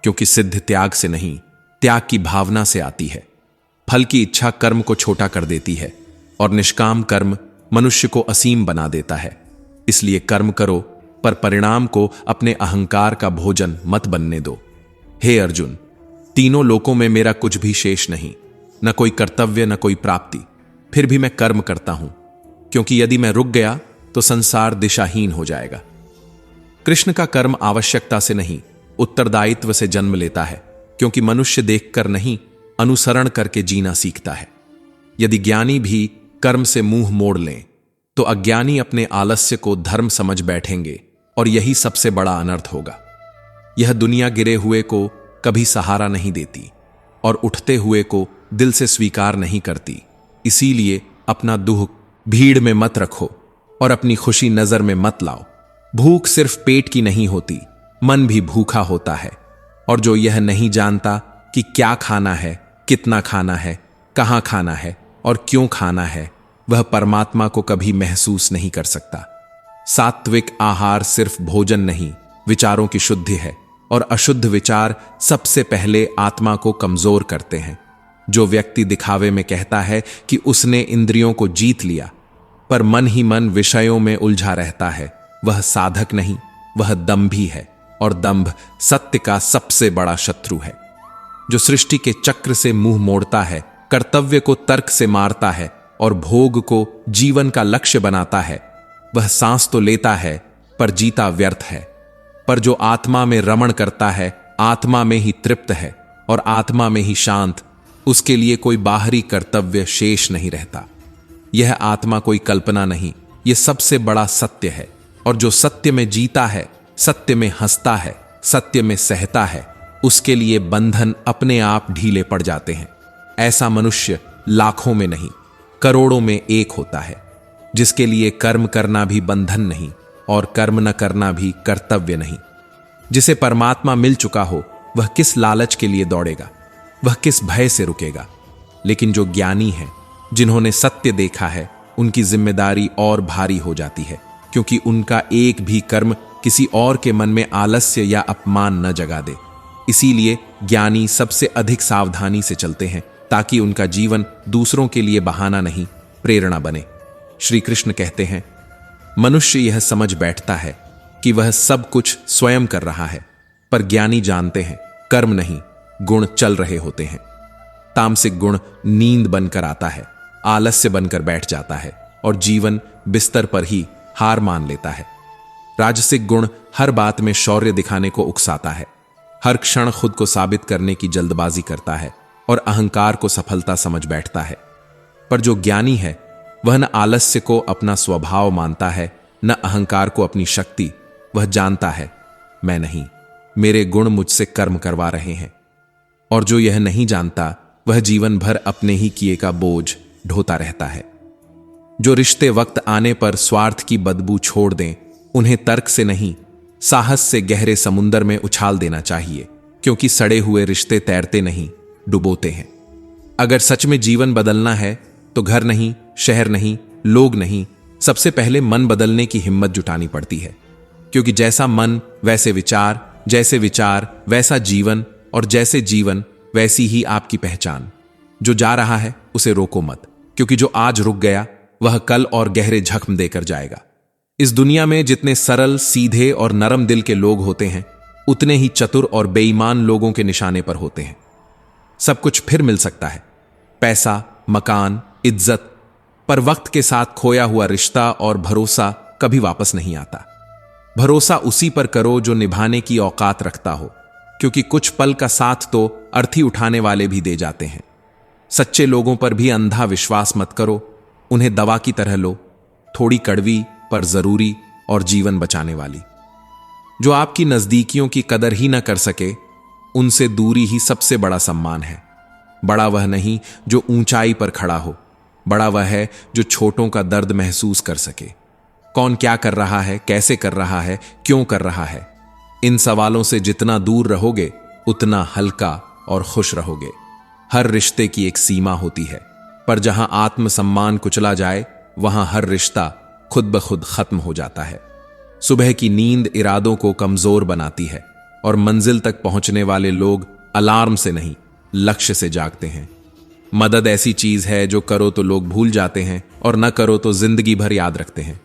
क्योंकि सिद्ध त्याग से नहीं, त्याग की भावना से आती है। फल की इच्छा कर्म को छोटा कर देती है और निष्काम कर्म मनुष्य को असीम बना देता है। इसलिए कर्म करो, पर परिणाम को अपने अहंकार का भोजन मत बनने दो। हे अर्जुन, तीनों लोकों में मेरा कुछ भी शेष नहीं, न कोई कर्तव्य न कोई प्राप्ति, फिर भी मैं कर्म करता हूं, क्योंकि यदि मैं रुक गया तो संसार दिशाहीन हो जाएगा। कृष्ण का कर्म आवश्यकता से नहीं, उत्तरदायित्व से जन्म लेता है, क्योंकि मनुष्य देखकर नहीं, अनुसरण करके जीना सीखता है। यदि ज्ञानी भी कर्म से मुंह मोड़ लें तो अज्ञानी अपने आलस्य को धर्म समझ बैठेंगे और यही सबसे बड़ा अनर्थ होगा। यह दुनिया गिरे हुए को कभी सहारा नहीं देती और उठते हुए को दिल से स्वीकार नहीं करती। इसीलिए अपना दुख भीड़ में मत रखो और अपनी खुशी नजर में मत लाओ। भूख सिर्फ पेट की नहीं होती, मन भी भूखा होता है, और जो यह नहीं जानता कि क्या खाना है, कितना खाना है, कहां खाना है और क्यों खाना है, वह परमात्मा को कभी महसूस नहीं कर सकता। सात्विक आहार सिर्फ भोजन नहीं, विचारों की शुद्धि है, और अशुद्ध विचार सबसे पहले आत्मा को कमजोर करते हैं। जो व्यक्ति दिखावे में कहता है कि उसने इंद्रियों को जीत लिया, पर मन ही मन विषयों में उलझा रहता है, वह साधक नहीं, वह दंभी है, और दंभ सत्य का सबसे बड़ा शत्रु है। जो सृष्टि के चक्र से मुंह मोड़ता है, कर्तव्य को तर्क से मारता है और भोग को जीवन का लक्ष्य बनाता है, वह सांस तो लेता है पर जीता व्यर्थ है। पर जो आत्मा में रमण करता है, आत्मा में ही तृप्त है और आत्मा में ही शांत, उसके लिए कोई बाहरी कर्तव्य शेष नहीं रहता। यह आत्मा कोई कल्पना नहीं, यह सबसे बड़ा सत्य है। और जो सत्य में जीता है, सत्य में हंसता है, सत्य में सहता है, उसके लिए बंधन अपने आप ढीले पड़ जाते हैं। ऐसा मनुष्य लाखों में नहीं, करोड़ों में एक होता है, जिसके लिए कर्म करना भी बंधन नहीं और कर्म न करना भी कर्तव्य नहीं। जिसे परमात्मा मिल चुका हो, वह किस लालच के लिए दौड़ेगा, वह किस भय से रुकेगा। लेकिन जो ज्ञानी हैं, जिन्होंने सत्य देखा है, उनकी जिम्मेदारी और भारी हो जाती है, क्योंकि उनका एक भी कर्म किसी और के मन में आलस्य या अपमान न जगा दे। इसीलिए ज्ञानी सबसे अधिक सावधानी से चलते हैं, ताकि उनका जीवन दूसरों के लिए बहाना नहीं, प्रेरणा बने। श्री कृष्ण कहते हैं, मनुष्य यह समझ बैठता है कि वह सब कुछ स्वयं कर रहा है, पर ज्ञानी जानते हैं कर्म नहीं, गुण चल रहे होते हैं। तामसिक गुण नींद बनकर आता है, आलस्य बनकर बैठ जाता है और जीवन बिस्तर पर ही हार मान लेता है। राजसिक गुण हर बात में शौर्य दिखाने को उकसाता है, हर क्षण खुद को साबित करने की जल्दबाजी करता है और अहंकार को सफलता समझ बैठता है। पर जो ज्ञानी है, वह न आलस्य को अपना स्वभाव मानता है, न अहंकार को अपनी शक्ति। वह जानता है, मैं नहीं, मेरे गुण मुझसे कर्म करवा रहे हैं। और जो यह नहीं जानता, वह जीवन भर अपने ही किए का बोझ ढोता रहता है। जो रिश्ते वक्त आने पर स्वार्थ की बदबू छोड़ दें, उन्हें तर्क से नहीं, साहस से गहरे समुंदर में उछाल देना चाहिए, क्योंकि सड़े हुए रिश्ते तैरते नहीं, डुबोते हैं। अगर सच में जीवन बदलना है तो घर नहीं, शहर नहीं, लोग नहीं, सबसे पहले मन बदलने की हिम्मत जुटानी पड़ती है। क्योंकि जैसा मन वैसे विचार, जैसे विचार वैसा जीवन, और जैसे जीवन वैसी ही आपकी पहचान। जो जा रहा है उसे रोको मत, क्योंकि जो आज रुक गया वह कल और गहरे जख्म देकर जाएगा। इस दुनिया में जितने सरल, सीधे और नरम दिल के लोग होते हैं, उतने ही चतुर और बेईमान लोगों के निशाने पर होते हैं। सब कुछ फिर मिल सकता है, पैसा, मकान, इज्जत, पर वक्त के साथ खोया हुआ रिश्ता और भरोसा कभी वापस नहीं आता। भरोसा उसी पर करो जो निभाने की औकात रखता हो, क्योंकि कुछ पल का साथ तो अर्थी उठाने वाले भी दे जाते हैं। सच्चे लोगों पर भी अंधा विश्वास मत करो, उन्हें दवा की तरह लो, थोड़ी कड़वी पर जरूरी और जीवन बचाने वाली। जो आपकी नजदीकियों की कदर ही न कर सके, उनसे दूरी ही सबसे बड़ा सम्मान है। बड़ा वह नहीं जो ऊंचाई पर खड़ा हो, बड़ा वह है जो छोटों का दर्द महसूस कर सके। कौन क्या कर रहा है, कैसे कर रहा है, क्यों कर रहा है, इन सवालों से जितना दूर रहोगे, उतना हल्का और खुश रहोगे। हर रिश्ते की एक सीमा होती है, पर जहां आत्मसम्मान कुचला जाए वहां हर रिश्ता खुद ब खुद खत्म हो जाता है। सुबह की नींद इरादों को कमजोर बनाती है और मंजिल तक पहुंचने वाले लोग अलार्म से नहीं, लक्ष्य से जागते हैं। मदद ऐसी चीज है जो करो तो लोग भूल जाते हैं और न करो तो जिंदगी भर याद रखते हैं।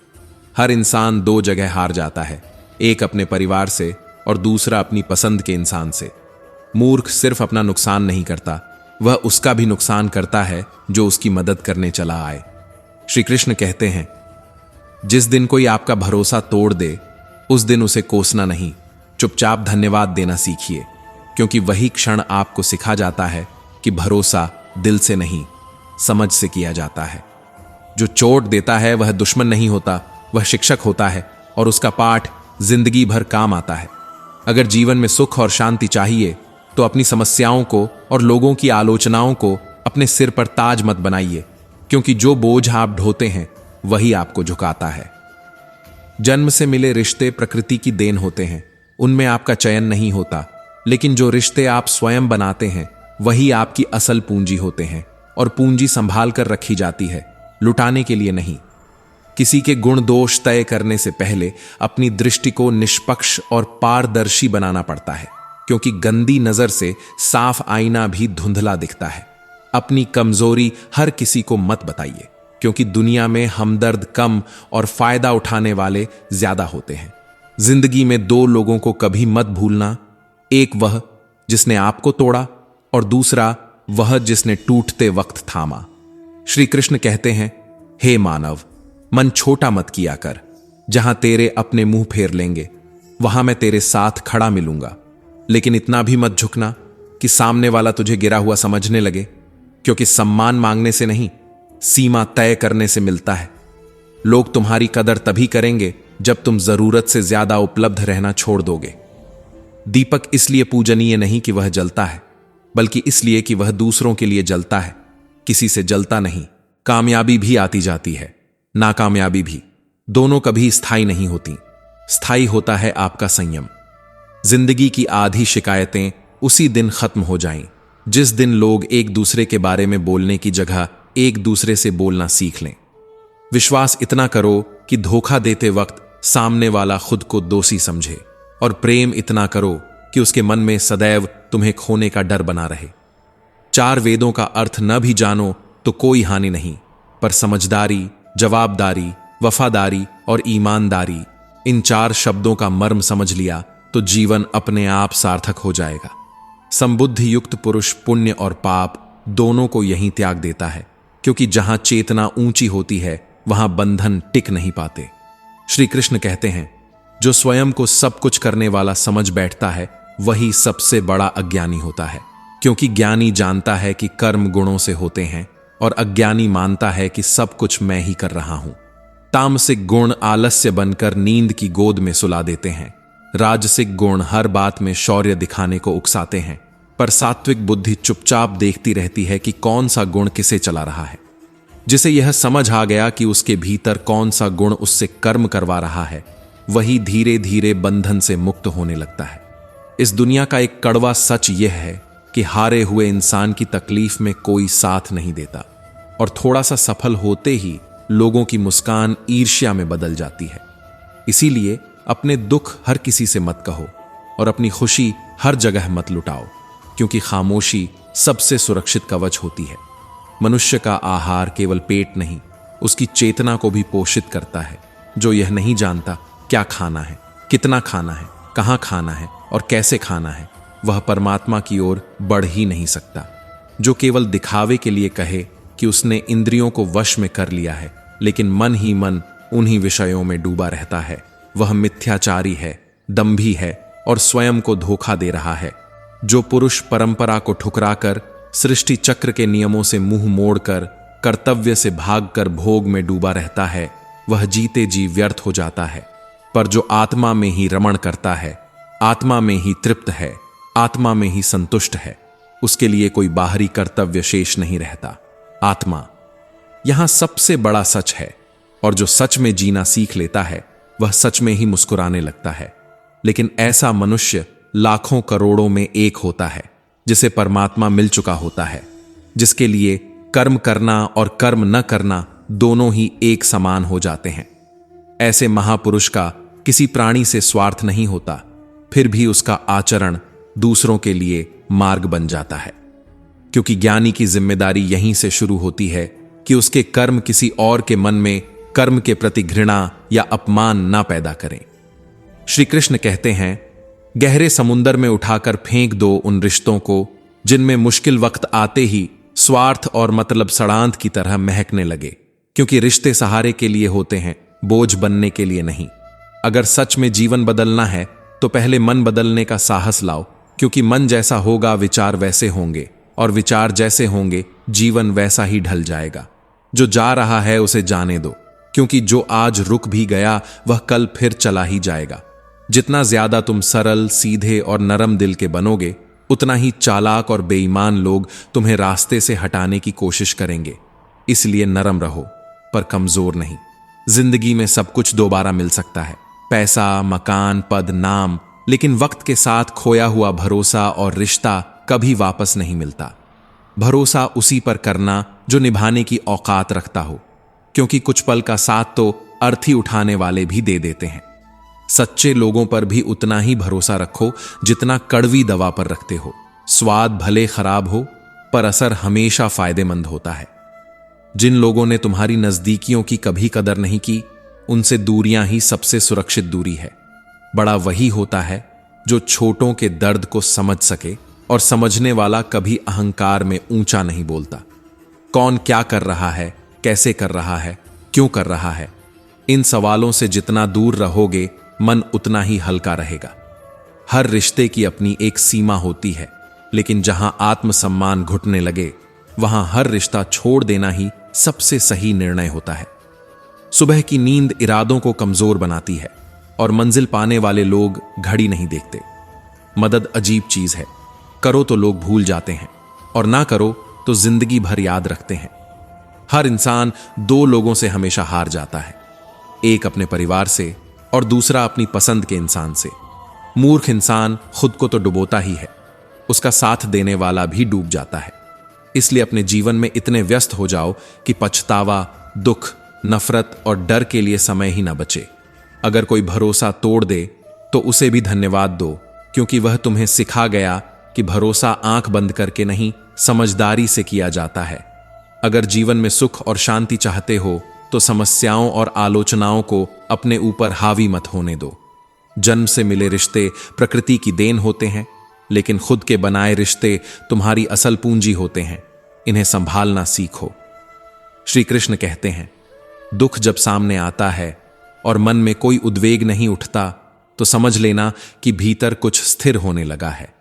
हर इंसान दो जगह हार जाता है, एक अपने परिवार से और दूसरा अपनी पसंद के इंसान से। मूर्ख सिर्फ अपना नुकसान नहीं करता, वह उसका भी नुकसान करता है जो उसकी मदद करने चला आए। श्री कृष्ण कहते हैं, जिस दिन कोई आपका भरोसा तोड़ दे उस दिन उसे कोसना नहीं, चुपचाप धन्यवाद देना सीखिए, क्योंकि वही क्षण आपको सिखा जाता है कि भरोसा दिल से नहीं, समझ से किया जाता है। जो चोट देता है वह दुश्मन नहीं होता, वह शिक्षक होता है और उसका पाठ जिंदगी भर काम आता है। अगर जीवन में सुख और शांति चाहिए तो अपनी समस्याओं को और लोगों की आलोचनाओं को अपने सिर पर ताज मत बनाइए, क्योंकि जो बोझ आप ढोते हैं वही आपको झुकाता है। जन्म से मिले रिश्ते प्रकृति की देन होते हैं, उनमें आपका चयन नहीं होता, लेकिन जो रिश्ते आप स्वयं बनाते हैं वही आपकी असल पूंजी होते हैं, और पूंजी संभाल कर रखी जाती है, लुटाने के लिए नहीं। किसी के गुण दोष तय करने से पहले अपनी दृष्टि को निष्पक्ष और पारदर्शी बनाना पड़ता है, क्योंकि गंदी नजर से साफ आईना भी धुंधला दिखता है। अपनी कमजोरी हर किसी को मत बताइए, क्योंकि दुनिया में हमदर्द कम और फायदा उठाने वाले ज्यादा होते हैं। जिंदगी में दो लोगों को कभी मत भूलना, एक वह जिसने आपको तोड़ा और दूसरा वह जिसने टूटते वक्त थामा। श्री कृष्ण कहते हैं, हे मानव, मन छोटा मत किया कर। जहां तेरे अपने मुंह फेर लेंगे वहां मैं तेरे साथ खड़ा मिलूंगा, लेकिन इतना भी मत झुकना कि सामने वाला तुझे गिरा हुआ समझने लगे, क्योंकि सम्मान मांगने से नहीं, सीमा तय करने से मिलता है। लोग तुम्हारी कदर तभी करेंगे जब तुम जरूरत से ज्यादा उपलब्ध रहना छोड़ दोगे। दीपक इसलिए पूजनीय नहीं कि वह जलता है, बल्कि इसलिए कि वह दूसरों के लिए जलता है, किसी से जलता नहीं। कामयाबी भी आती जाती है, नाकामयाबी भी, दोनों कभी स्थायी नहीं होती। स्थायी होता है आपका संयम। जिंदगी की आधी शिकायतें उसी दिन खत्म हो जाएं जिस दिन लोग एक दूसरे के बारे में बोलने की जगह एक दूसरे से बोलना सीख लें। विश्वास इतना करो कि धोखा देते वक्त सामने वाला खुद को दोषी समझे, और प्रेम इतना करो कि उसके मन में सदैव तुम्हें खोने का डर बना रहे। चार वेदों का अर्थ न भी जानो तो कोई हानि नहीं, पर समझदारी, जवाबदारी, वफादारी और ईमानदारी, इन चार शब्दों का मर्म समझ लिया तो जीवन अपने आप सार्थक हो जाएगा। संबुद्धि युक्त पुरुष पुण्य और पाप दोनों को यहीं त्याग देता है, क्योंकि जहां चेतना ऊंची होती है वहां बंधन टिक नहीं पाते। श्री कृष्ण कहते हैं, जो स्वयं को सब कुछ करने वाला समझ बैठता है वही सबसे बड़ा अज्ञानी होता है, क्योंकि ज्ञानी जानता है कि कर्म गुणों से होते हैं और अज्ञानी मानता है कि सब कुछ मैं ही कर रहा हूं। तामसिक गुण आलस्य बनकर नींद की गोद में सुला देते हैं। राजसिक गुण हर बात में शौर्य दिखाने को उकसाते हैं, पर सात्विक बुद्धि चुपचाप देखती रहती है कि कौन सा गुण किसे चला रहा है। जिसे यह समझ आ गया कि उसके भीतर कौन सा गुण उससे कर्म करवा रहा है, वही धीरे धीरे बंधन से मुक्त होने लगता है। इस दुनिया का एक कड़वा सच यह है कि हारे हुए इंसान की तकलीफ में कोई साथ नहीं देता, और थोड़ा सा सफल होते ही लोगों की मुस्कान ईर्ष्या में बदल जाती है। इसीलिए अपने दुख हर किसी से मत कहो और अपनी खुशी हर जगह मत लुटाओ, क्योंकि खामोशी सबसे सुरक्षित कवच होती है। मनुष्य का आहार केवल पेट नहीं, उसकी चेतना को भी पोषित करता है। जो यह नहीं जानता क्या खाना है, कितना खाना है, कहाँ खाना है और कैसे खाना है, वह परमात्मा की ओर बढ़ ही नहीं सकता। जो केवल दिखावे के लिए कहे कि उसने इंद्रियों को वश में कर लिया है, लेकिन मन ही मन उन्हीं विषयों में डूबा रहता है, वह मिथ्याचारी है, दंभी है और स्वयं को धोखा दे रहा है। जो पुरुष परंपरा को ठुकराकर, सृष्टि चक्र के नियमों से मुंह मोड़कर, कर्तव्य से भागकर भोग में डूबा रहता है, वह जीते जी व्यर्थ हो जाता है। पर जो आत्मा में ही रमण करता है, आत्मा में ही तृप्त है, आत्मा में ही संतुष्ट है, उसके लिए कोई बाहरी कर्तव्य शेष नहीं रहता। आत्मा यहां सबसे बड़ा सच है, और जो सच में जीना सीख लेता है वह सच में ही मुस्कुराने लगता है। लेकिन ऐसा मनुष्य लाखों करोड़ों में एक होता है, जिसे परमात्मा मिल चुका होता है, जिसके लिए कर्म करना और कर्म न करना दोनों ही एक समान हो जाते हैं। ऐसे महापुरुष का किसी प्राणी से स्वार्थ नहीं होता, फिर भी उसका आचरण दूसरों के लिए मार्ग बन जाता है, क्योंकि ज्ञानी की जिम्मेदारी यहीं से शुरू होती है कि उसके कर्म किसी और के मन में कर्म के प्रति घृणा या अपमान ना पैदा करें। श्री कृष्ण कहते हैं, गहरे समुंदर में उठाकर फेंक दो उन रिश्तों को जिनमें मुश्किल वक्त आते ही स्वार्थ और मतलब सड़ांत की तरह महकने लगे, क्योंकि रिश्ते सहारे के लिए होते हैं, बोझ बनने के लिए नहीं। अगर सच में जीवन बदलना है तो पहले मन बदलने का साहस लाओ, क्योंकि मन जैसा होगा विचार वैसे होंगे, और विचार जैसे होंगे जीवन वैसा ही ढल जाएगा। जो जा रहा है उसे जाने दो, क्योंकि जो आज रुक भी गया वह कल फिर चला ही जाएगा। जितना ज्यादा तुम सरल, सीधे और नरम दिल के बनोगे, उतना ही चालाक और बेईमान लोग तुम्हें रास्ते से हटाने की कोशिश करेंगे। इसलिए नरम रहो, पर कमजोर नहीं। जिंदगी में सब कुछ दोबारा मिल सकता है, पैसा, मकान, पद, नाम, लेकिन वक्त के साथ खोया हुआ भरोसा और रिश्ता कभी वापस नहीं मिलता। भरोसा उसी पर करना जो निभाने की औकात रखता हो, क्योंकि कुछ पल का साथ तो अर्थी उठाने वाले भी दे देते हैं। सच्चे लोगों पर भी उतना ही भरोसा रखो जितना कड़वी दवा पर रखते हो। स्वाद भले खराब हो, पर असर हमेशा फायदेमंद होता है। जिन लोगों ने तुम्हारी नजदीकियों की कभी कदर नहीं की, उनसे दूरियां ही सबसे सुरक्षित दूरी है। बड़ा वही होता है जो छोटों के दर्द को समझ सके, और समझने वाला कभी अहंकार में ऊंचा नहीं बोलता। कौन क्या कर रहा है, कैसे कर रहा है, क्यों कर रहा है, इन सवालों से जितना दूर रहोगे मन उतना ही हल्का रहेगा। हर रिश्ते की अपनी एक सीमा होती है, लेकिन जहां आत्मसम्मान घुटने लगे वहां हर रिश्ता छोड़ देना ही सबसे सही निर्णय होता है। सुबह की नींद इरादों को कमजोर बनाती है, और मंजिल पाने वाले लोग घड़ी नहीं देखते। मदद अजीब चीज है, करो तो लोग भूल जाते हैं, और ना करो तो जिंदगी भर याद रखते हैं। हर इंसान दो लोगों से हमेशा हार जाता है, एक अपने परिवार से और दूसरा अपनी पसंद के इंसान से। मूर्ख इंसान खुद को तो डुबोता ही है, उसका साथ देने वाला भी डूब जाता है। इसलिए अपने जीवन में इतने व्यस्त हो जाओ कि पछतावा, दुख, नफरत और डर के लिए समय ही ना बचे। अगर कोई भरोसा तोड़ दे तो उसे भी धन्यवाद दो, क्योंकि वह तुम्हें सिखा गया कि भरोसा आंख बंद करके नहीं, समझदारी से किया जाता है। अगर जीवन में सुख और शांति चाहते हो तो समस्याओं और आलोचनाओं को अपने ऊपर हावी मत होने दो। जन्म से मिले रिश्ते प्रकृति की देन होते हैं, लेकिन खुद के बनाए रिश्ते तुम्हारी असल पूंजी होते हैं। इन्हें संभालना सीखो। श्री कृष्ण कहते हैं, दुख जब सामने आता है और मन में कोई उद्वेग नहीं उठता, तो समझ लेना कि भीतर कुछ स्थिर होने लगा है।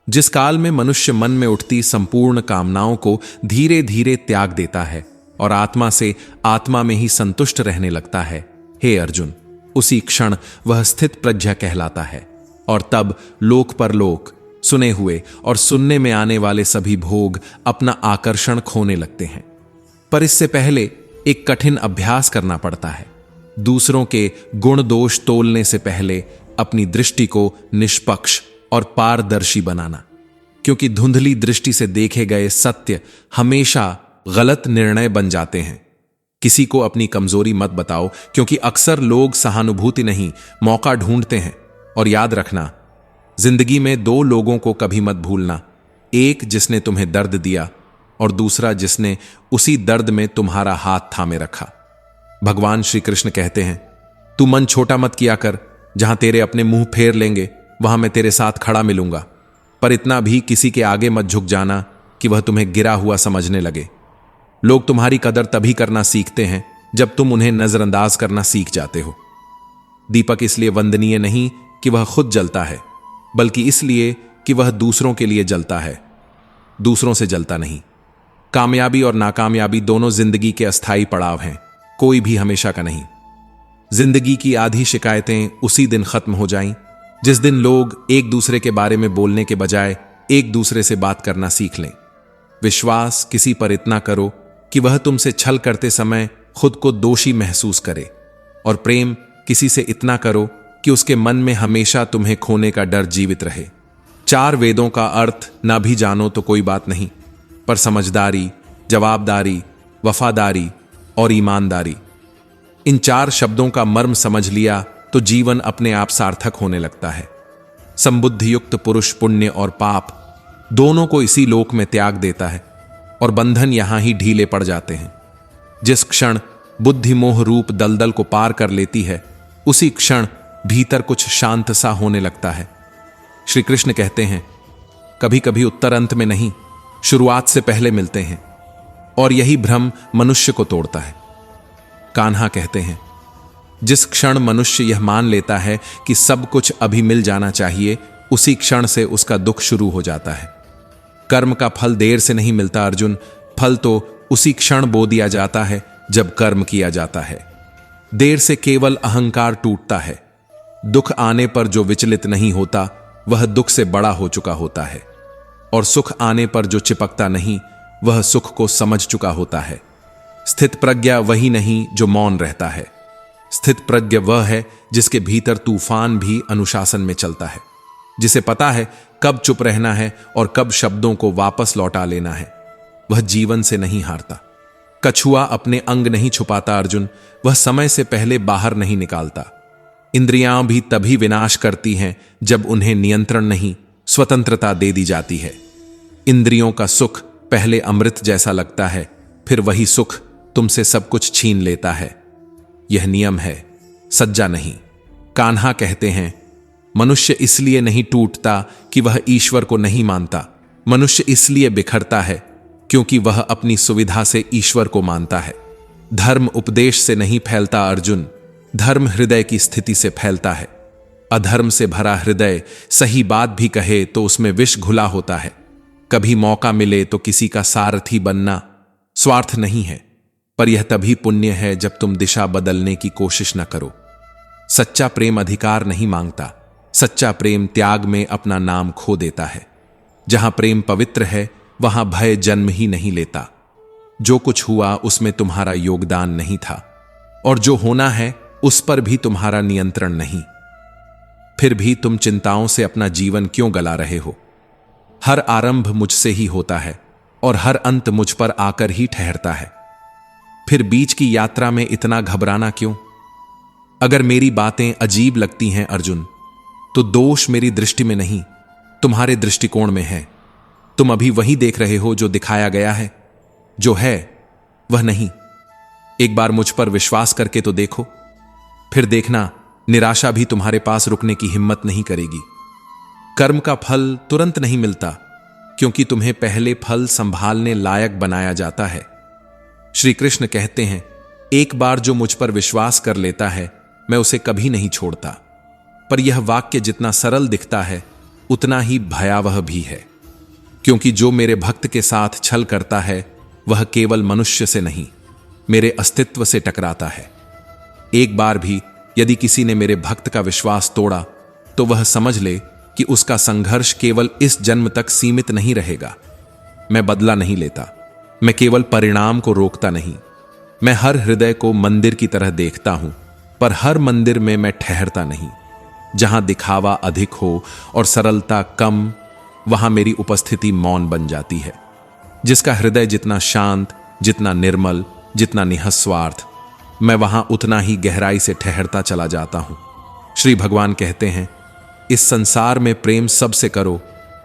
जिस काल में मनुष्य मन में उठती संपूर्ण कामनाओं को धीरे धीरे त्याग देता है और आत्मा से आत्मा में ही संतुष्ट रहने लगता है, हे अर्जुन, उसी क्षण वह स्थित प्रज्ञा कहलाता है। और तब लोक परलोक, सुने हुए और सुनने में आने वाले सभी भोग अपना आकर्षण खोने लगते हैं। पर इससे पहले एक कठिन अभ्यास करना पड़ता है। दूसरों के गुण दोष तोलने से पहले अपनी दृष्टि को निष्पक्ष और पारदर्शी बनाना, क्योंकि धुंधली दृष्टि से देखे गए सत्य हमेशा गलत निर्णय बन जाते हैं। किसी को अपनी कमजोरी मत बताओ, क्योंकि अक्सर लोग सहानुभूति नहीं, मौका ढूंढते हैं। और याद रखना, जिंदगी में दो लोगों को कभी मत भूलना, एक जिसने तुम्हें दर्द दिया और दूसरा जिसने उसी दर्द में तुम्हारा हाथ थामे रखा। भगवान श्री कृष्ण कहते हैं, तू मन छोटा मत किया कर, जहां तेरे अपने मुंह फेर लेंगे वहां मैं तेरे साथ खड़ा मिलूंगा। पर इतना भी किसी के आगे मत झुक जाना कि वह तुम्हें गिरा हुआ समझने लगे। लोग तुम्हारी कदर तभी करना सीखते हैं जब तुम उन्हें नजरअंदाज करना सीख जाते हो। दीपक इसलिए वंदनीय नहीं कि वह खुद जलता है, बल्कि इसलिए कि वह दूसरों के लिए जलता है, दूसरों से जलता नहीं। कामयाबी और नाकामयाबी दोनों जिंदगी के अस्थायी पड़ाव हैं, कोई भी हमेशा का नहीं। जिंदगी की आधी शिकायतें उसी दिन खत्म हो जाएं जिस दिन लोग एक दूसरे के बारे में बोलने के बजाय एक दूसरे से बात करना सीख लें। विश्वास किसी पर इतना करो कि वह तुमसे छल करते समय खुद को दोषी महसूस करे, और प्रेम किसी से इतना करो कि उसके मन में हमेशा तुम्हें खोने का डर जीवित रहे। 4 वेदों का अर्थ ना भी जानो तो कोई बात नहीं, पर समझदारी, जवाबदारी, वफादारी और ईमानदारी। इन 4 शब्दों का मर्म समझ लिया तो जीवन अपने आप सार्थक होने लगता है। संबुद्धि युक्त पुरुष पुण्य और पाप दोनों को इसी लोक में त्याग देता है और बंधन यहां ही ढीले पड़ जाते हैं। जिस क्षण बुद्धि मोह रूप दलदल को पार कर लेती है, उसी क्षण भीतर कुछ शांत सा होने लगता है। श्री कृष्ण कहते हैं, कभी कभी उत्तर अंत में नहीं, शुरुआत से पहले मिलते हैं, और यही भ्रम मनुष्य को तोड़ता है। कान्हा कहते हैं, जिस क्षण मनुष्य यह मान लेता है कि सब कुछ अभी मिल जाना चाहिए, उसी क्षण से उसका दुख शुरू हो जाता है। कर्म का फल देर से नहीं मिलता अर्जुन, फल तो उसी क्षण बो दिया जाता है जब कर्म किया जाता है। देर से केवल अहंकार टूटता है। दुख आने पर जो विचलित नहीं होता, वह दुख से बड़ा हो चुका होता है, और सुख आने पर जो चिपकता नहीं, वह सुख को समझ चुका होता है। स्थित प्रज्ञा वही नहीं जो मौन रहता है। स्थित प्रज्ञ वह है जिसके भीतर तूफान भी अनुशासन में चलता है, जिसे पता है कब चुप रहना है और कब शब्दों को वापस लौटा लेना है। वह जीवन से नहीं हारता। कछुआ अपने अंग नहीं छुपाता अर्जुन, वह समय से पहले बाहर नहीं निकालता। इंद्रियां भी तभी विनाश करती हैं जब उन्हें नियंत्रण नहीं, स्वतंत्रता दे दी जाती है। इंद्रियों का सुख पहले अमृत जैसा लगता है, फिर वही सुख तुमसे सब कुछ छीन लेता है। यह नियम है, सज्जा नहीं। कान्हा कहते हैं, मनुष्य इसलिए नहीं टूटता कि वह ईश्वर को नहीं मानता। मनुष्य इसलिए बिखरता है क्योंकि वह अपनी सुविधा से ईश्वर को मानता है। धर्म उपदेश से नहीं फैलता अर्जुन, धर्म हृदय की स्थिति से फैलता है। अधर्म से भरा हृदय सही बात भी कहे तो उसमें विष घुला होता है। कभी मौका मिले तो किसी का सारथी बनना स्वार्थ नहीं है, पर यह तभी पुण्य है जब तुम दिशा बदलने की कोशिश न करो। सच्चा प्रेम अधिकार नहीं मांगता, सच्चा प्रेम त्याग में अपना नाम खो देता है। जहां प्रेम पवित्र है, वहां भय जन्म ही नहीं लेता। जो कुछ हुआ उसमें तुम्हारा योगदान नहीं था, और जो होना है उस पर भी तुम्हारा नियंत्रण नहीं। फिर भी तुम चिंताओं से अपना जीवन क्यों गला रहे हो? हर आरंभ मुझसे ही होता है और हर अंत मुझ पर आकर ही ठहरता है। फिर बीच की यात्रा में इतना घबराना क्यों? अगर मेरी बातें अजीब लगती हैं अर्जुन, तो दोष मेरी दृष्टि में नहीं, तुम्हारे दृष्टिकोण में है। तुम अभी वही देख रहे हो जो दिखाया गया है, जो है वह नहीं। एक बार मुझ पर विश्वास करके तो देखो, फिर देखना निराशा भी तुम्हारे पास रुकने की हिम्मत नहीं करेगी। कर्म का फल तुरंत नहीं मिलता, क्योंकि तुम्हें पहले फल संभालने लायक बनाया जाता है। श्री कृष्ण कहते हैं, एक बार जो मुझ पर विश्वास कर लेता है, मैं उसे कभी नहीं छोड़ता। पर यह वाक्य जितना सरल दिखता है, उतना ही भयावह भी है, क्योंकि जो मेरे भक्त के साथ छल करता है, वह केवल मनुष्य से नहीं, मेरे अस्तित्व से टकराता है। एक बार भी यदि किसी ने मेरे भक्त का विश्वास तोड़ा, तो वह समझ ले कि उसका संघर्ष केवल इस जन्म तक सीमित नहीं रहेगा। मैं बदला नहीं लेता, मैं केवल परिणाम को रोकता नहीं। मैं हर हृदय को मंदिर की तरह देखता हूं, पर हर मंदिर में मैं ठहरता नहीं। जहां दिखावा अधिक हो और सरलता कम, वहां मेरी उपस्थिति मौन बन जाती है। जिसका हृदय जितना शांत, जितना निर्मल, जितना निःस्वार्थ, मैं वहां उतना ही गहराई से ठहरता चला जाता हूं। श्री भगवान कहते हैं, इस संसार में प्रेम सबसे करो,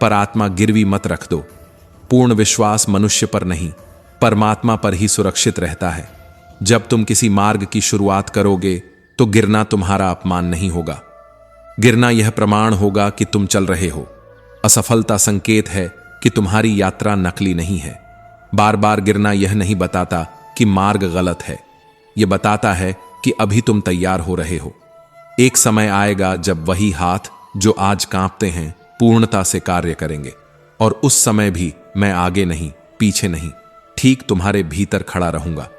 पर आत्मा गिरवी मत रख दो। पूर्ण विश्वास मनुष्य पर नहीं, परमात्मा पर ही सुरक्षित रहता है। जब तुम किसी मार्ग की शुरुआत करोगे, तो गिरना तुम्हारा अपमान नहीं होगा। गिरना यह प्रमाण होगा कि तुम चल रहे हो। असफलता संकेत है कि तुम्हारी यात्रा नकली नहीं है। बार बार गिरना यह नहीं बताता कि मार्ग गलत है, यह बताता है कि अभी तुम तैयार हो रहे हो। एक समय आएगा जब वही हाथ जो आज कांपते हैं, पूर्णता से कार्य करेंगे, और उस समय भी मैं आगे नहीं, पीछे नहीं, ठीक तुम्हारे भीतर खड़ा रहूंगा।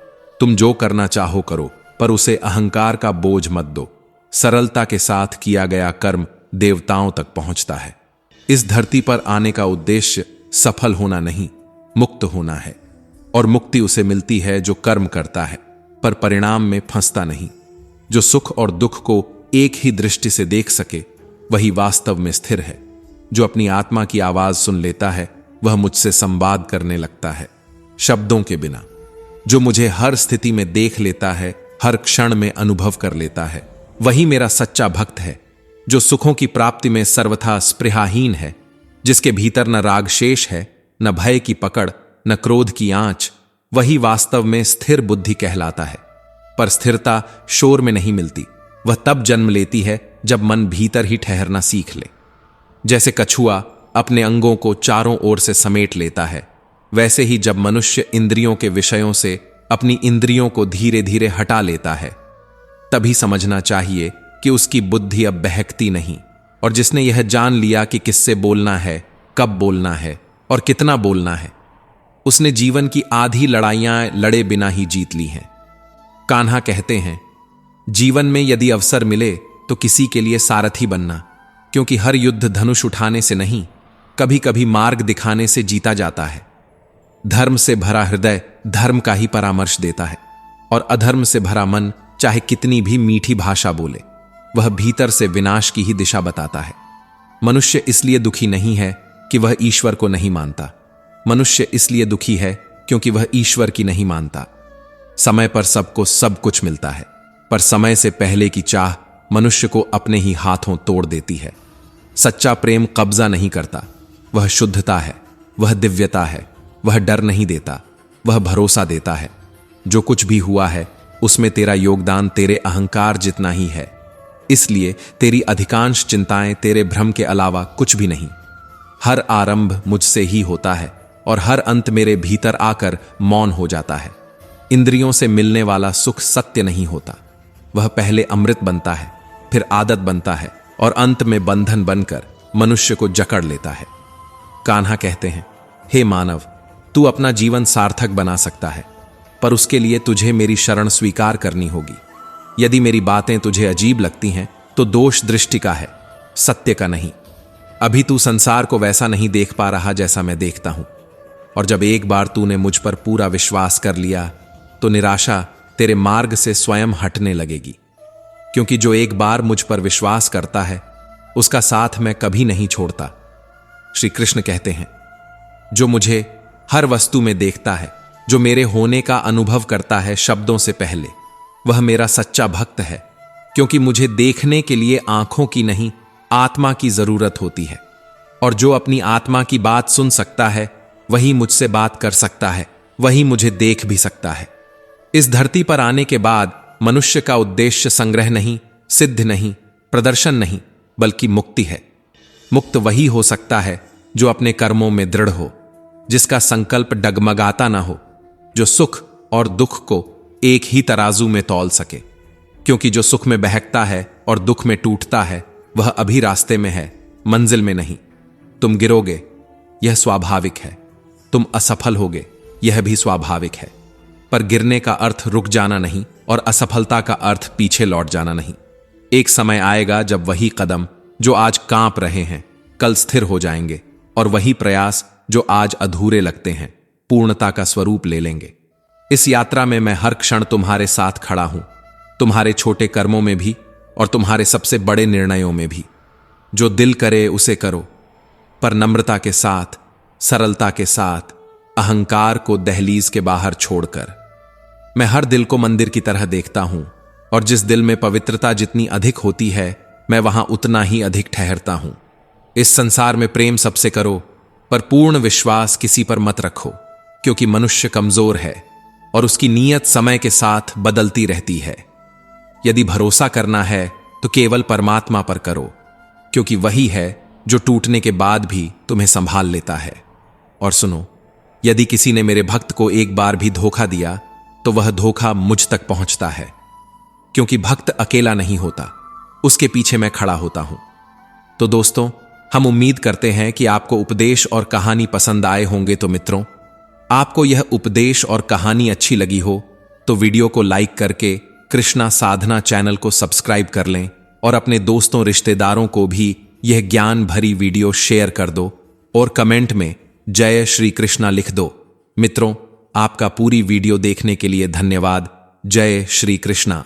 तुम जो करना चाहो करो, पर उसे अहंकार का बोझ मत दो। सरलता के साथ किया गया कर्म देवताओं तक पहुंचता है। इस धरती पर आने का उद्देश्य सफल होना नहीं, मुक्त होना है, और मुक्ति उसे मिलती है जो कर्म करता है, पर परिणाम में फंसता नहीं। जो सुख और दुख को एक ही दृष्टि से देख सके, वही वास्तव में स्थिर है। जो अपनी आत्मा की आवाज सुन लेता है, वह मुझसे संवाद करने लगता है, शब्दों के बिना। जो मुझे हर स्थिति में देख लेता है, हर क्षण में अनुभव कर लेता है, वही मेरा सच्चा भक्त है। जो सुखों की प्राप्ति में सर्वथा स्पृहाहीन है, जिसके भीतर न राग शेष है, न भय की पकड़, न क्रोध की आंच, वही वास्तव में स्थिर बुद्धि कहलाता है। पर स्थिरता शोर में नहीं मिलती। वह तब जन्म लेती है जब मन भीतर ही ठहरना सीख ले। जैसे कछुआ अपने अंगों को चारों ओर से समेट लेता है, वैसे ही जब मनुष्य इंद्रियों के विषयों से अपनी इंद्रियों को धीरे धीरे हटा लेता है, तभी समझना चाहिए कि उसकी बुद्धि अब बहकती नहीं। और जिसने यह जान लिया कि किससे बोलना है, कब बोलना है और कितना बोलना है, उसने जीवन की आधी लड़ाइयां लड़े बिना ही जीत ली हैं। कान्हा कहते हैं, जीवन में यदि अवसर मिले तो किसी के लिए सारथी बनना, क्योंकि हर युद्ध धनुष उठाने से नहीं, कभी कभी मार्ग दिखाने से जीता जाता है। धर्म से भरा हृदय धर्म का ही परामर्श देता है, और अधर्म से भरा मन चाहे कितनी भी मीठी भाषा बोले, वह भीतर से विनाश की ही दिशा बताता है। मनुष्य इसलिए दुखी नहीं है कि वह ईश्वर को नहीं मानता। मनुष्य इसलिए दुखी है क्योंकि वह ईश्वर की नहीं मानता। समय पर सबको सब कुछ मिलता है, पर समय से पहले की चाह मनुष्य को अपने ही हाथों तोड़ देती है। सच्चा प्रेम कब्जा नहीं करता, वह शुद्धता है, वह दिव्यता है, वह डर नहीं देता, वह भरोसा देता है। जो कुछ भी हुआ है उसमें तेरा योगदान तेरे अहंकार जितना ही है, इसलिए तेरी अधिकांश चिंताएं तेरे भ्रम के अलावा कुछ भी नहीं। हर आरंभ मुझसे ही होता है और हर अंत मेरे भीतर आकर मौन हो जाता है। इंद्रियों से मिलने वाला सुख सत्य नहीं होता, वह पहले अमृत बनता है, फिर आदत बनता है और अंत में बंधन बनकर मनुष्य को जकड़ लेता है। कान्हा कहते हैं, हे मानव, तू अपना जीवन सार्थक बना सकता है, पर उसके लिए तुझे मेरी शरण स्वीकार करनी होगी। यदि मेरी बातें तुझे अजीब लगती हैं तो दोष दृष्टि का है, सत्य का नहीं। अभी तू संसार को वैसा नहीं देख पा रहा जैसा मैं देखता हूं, और जब एक बार तूने मुझ पर पूरा विश्वास कर लिया तो निराशा तेरे मार्ग से स्वयं हटने लगेगी। क्योंकि जो एक बार मुझ पर विश्वास करता है उसका साथ मैं कभी नहीं छोड़ता। श्री कृष्ण कहते हैं, जो मुझे हर वस्तु में देखता है, जो मेरे होने का अनुभव करता है शब्दों से पहले, वह मेरा सच्चा भक्त है। क्योंकि मुझे देखने के लिए आंखों की नहीं, आत्मा की जरूरत होती है, और जो अपनी आत्मा की बात सुन सकता है वही मुझसे बात कर सकता है, वही मुझे देख भी सकता है। इस धरती पर आने के बाद मनुष्य का उद्देश्य संग्रह नहीं, सिद्ध नहीं, प्रदर्शन नहीं, बल्कि मुक्ति है। मुक्त वही हो सकता है जो अपने कर्मों में दृढ़ हो, जिसका संकल्प डगमगाता ना हो, जो सुख और दुख को एक ही तराजू में तौल सके। क्योंकि जो सुख में बहकता है और दुख में टूटता है, वह अभी रास्ते में है, मंजिल में नहीं। तुम गिरोगे, यह स्वाभाविक है। तुम असफल होगे, यह भी स्वाभाविक है। पर गिरने का अर्थ रुक जाना नहीं और असफलता का अर्थ पीछे लौट जाना नहीं। एक समय आएगा जब वही कदम जो आज कांप रहे हैं कल स्थिर हो जाएंगे, और वही प्रयास जो आज अधूरे लगते हैं पूर्णता का स्वरूप ले लेंगे। इस यात्रा में मैं हर क्षण तुम्हारे साथ खड़ा हूं, तुम्हारे छोटे कर्मों में भी और तुम्हारे सबसे बड़े निर्णयों में भी। जो दिल करे उसे करो, पर नम्रता के साथ, सरलता के साथ, अहंकार को दहलीज के बाहर छोड़कर। मैं हर दिल को मंदिर की तरह देखता हूं, और जिस दिल में पवित्रता जितनी अधिक होती है, मैं वहां उतना ही अधिक ठहरता हूं। इस संसार में प्रेम सबसे करो, पर पूर्ण विश्वास किसी पर मत रखो, क्योंकि मनुष्य कमजोर है और उसकी नीयत समय के साथ बदलती रहती है। यदि भरोसा करना है तो केवल परमात्मा पर करो, क्योंकि वही है जो टूटने के बाद भी तुम्हें संभाल लेता है। और सुनो, यदि किसी ने मेरे भक्त को एक बार भी धोखा दिया तो वह धोखा मुझ तक पहुंचता है, क्योंकि भक्त अकेला नहीं होता, उसके पीछे मैं खड़ा होता हूं। तो दोस्तों, हम उम्मीद करते हैं कि आपको उपदेश और कहानी पसंद आए होंगे। तो मित्रों, आपको यह उपदेश और कहानी अच्छी लगी हो तो वीडियो को लाइक करके कृष्णा साधना चैनल को सब्सक्राइब कर लें, और अपने दोस्तों रिश्तेदारों को भी यह ज्ञान भरी वीडियो शेयर कर दो, और कमेंट में जय श्री कृष्णा लिख दो। मित्रों, आपका पूरी वीडियो देखने के लिए धन्यवाद। जय श्री कृष्णा।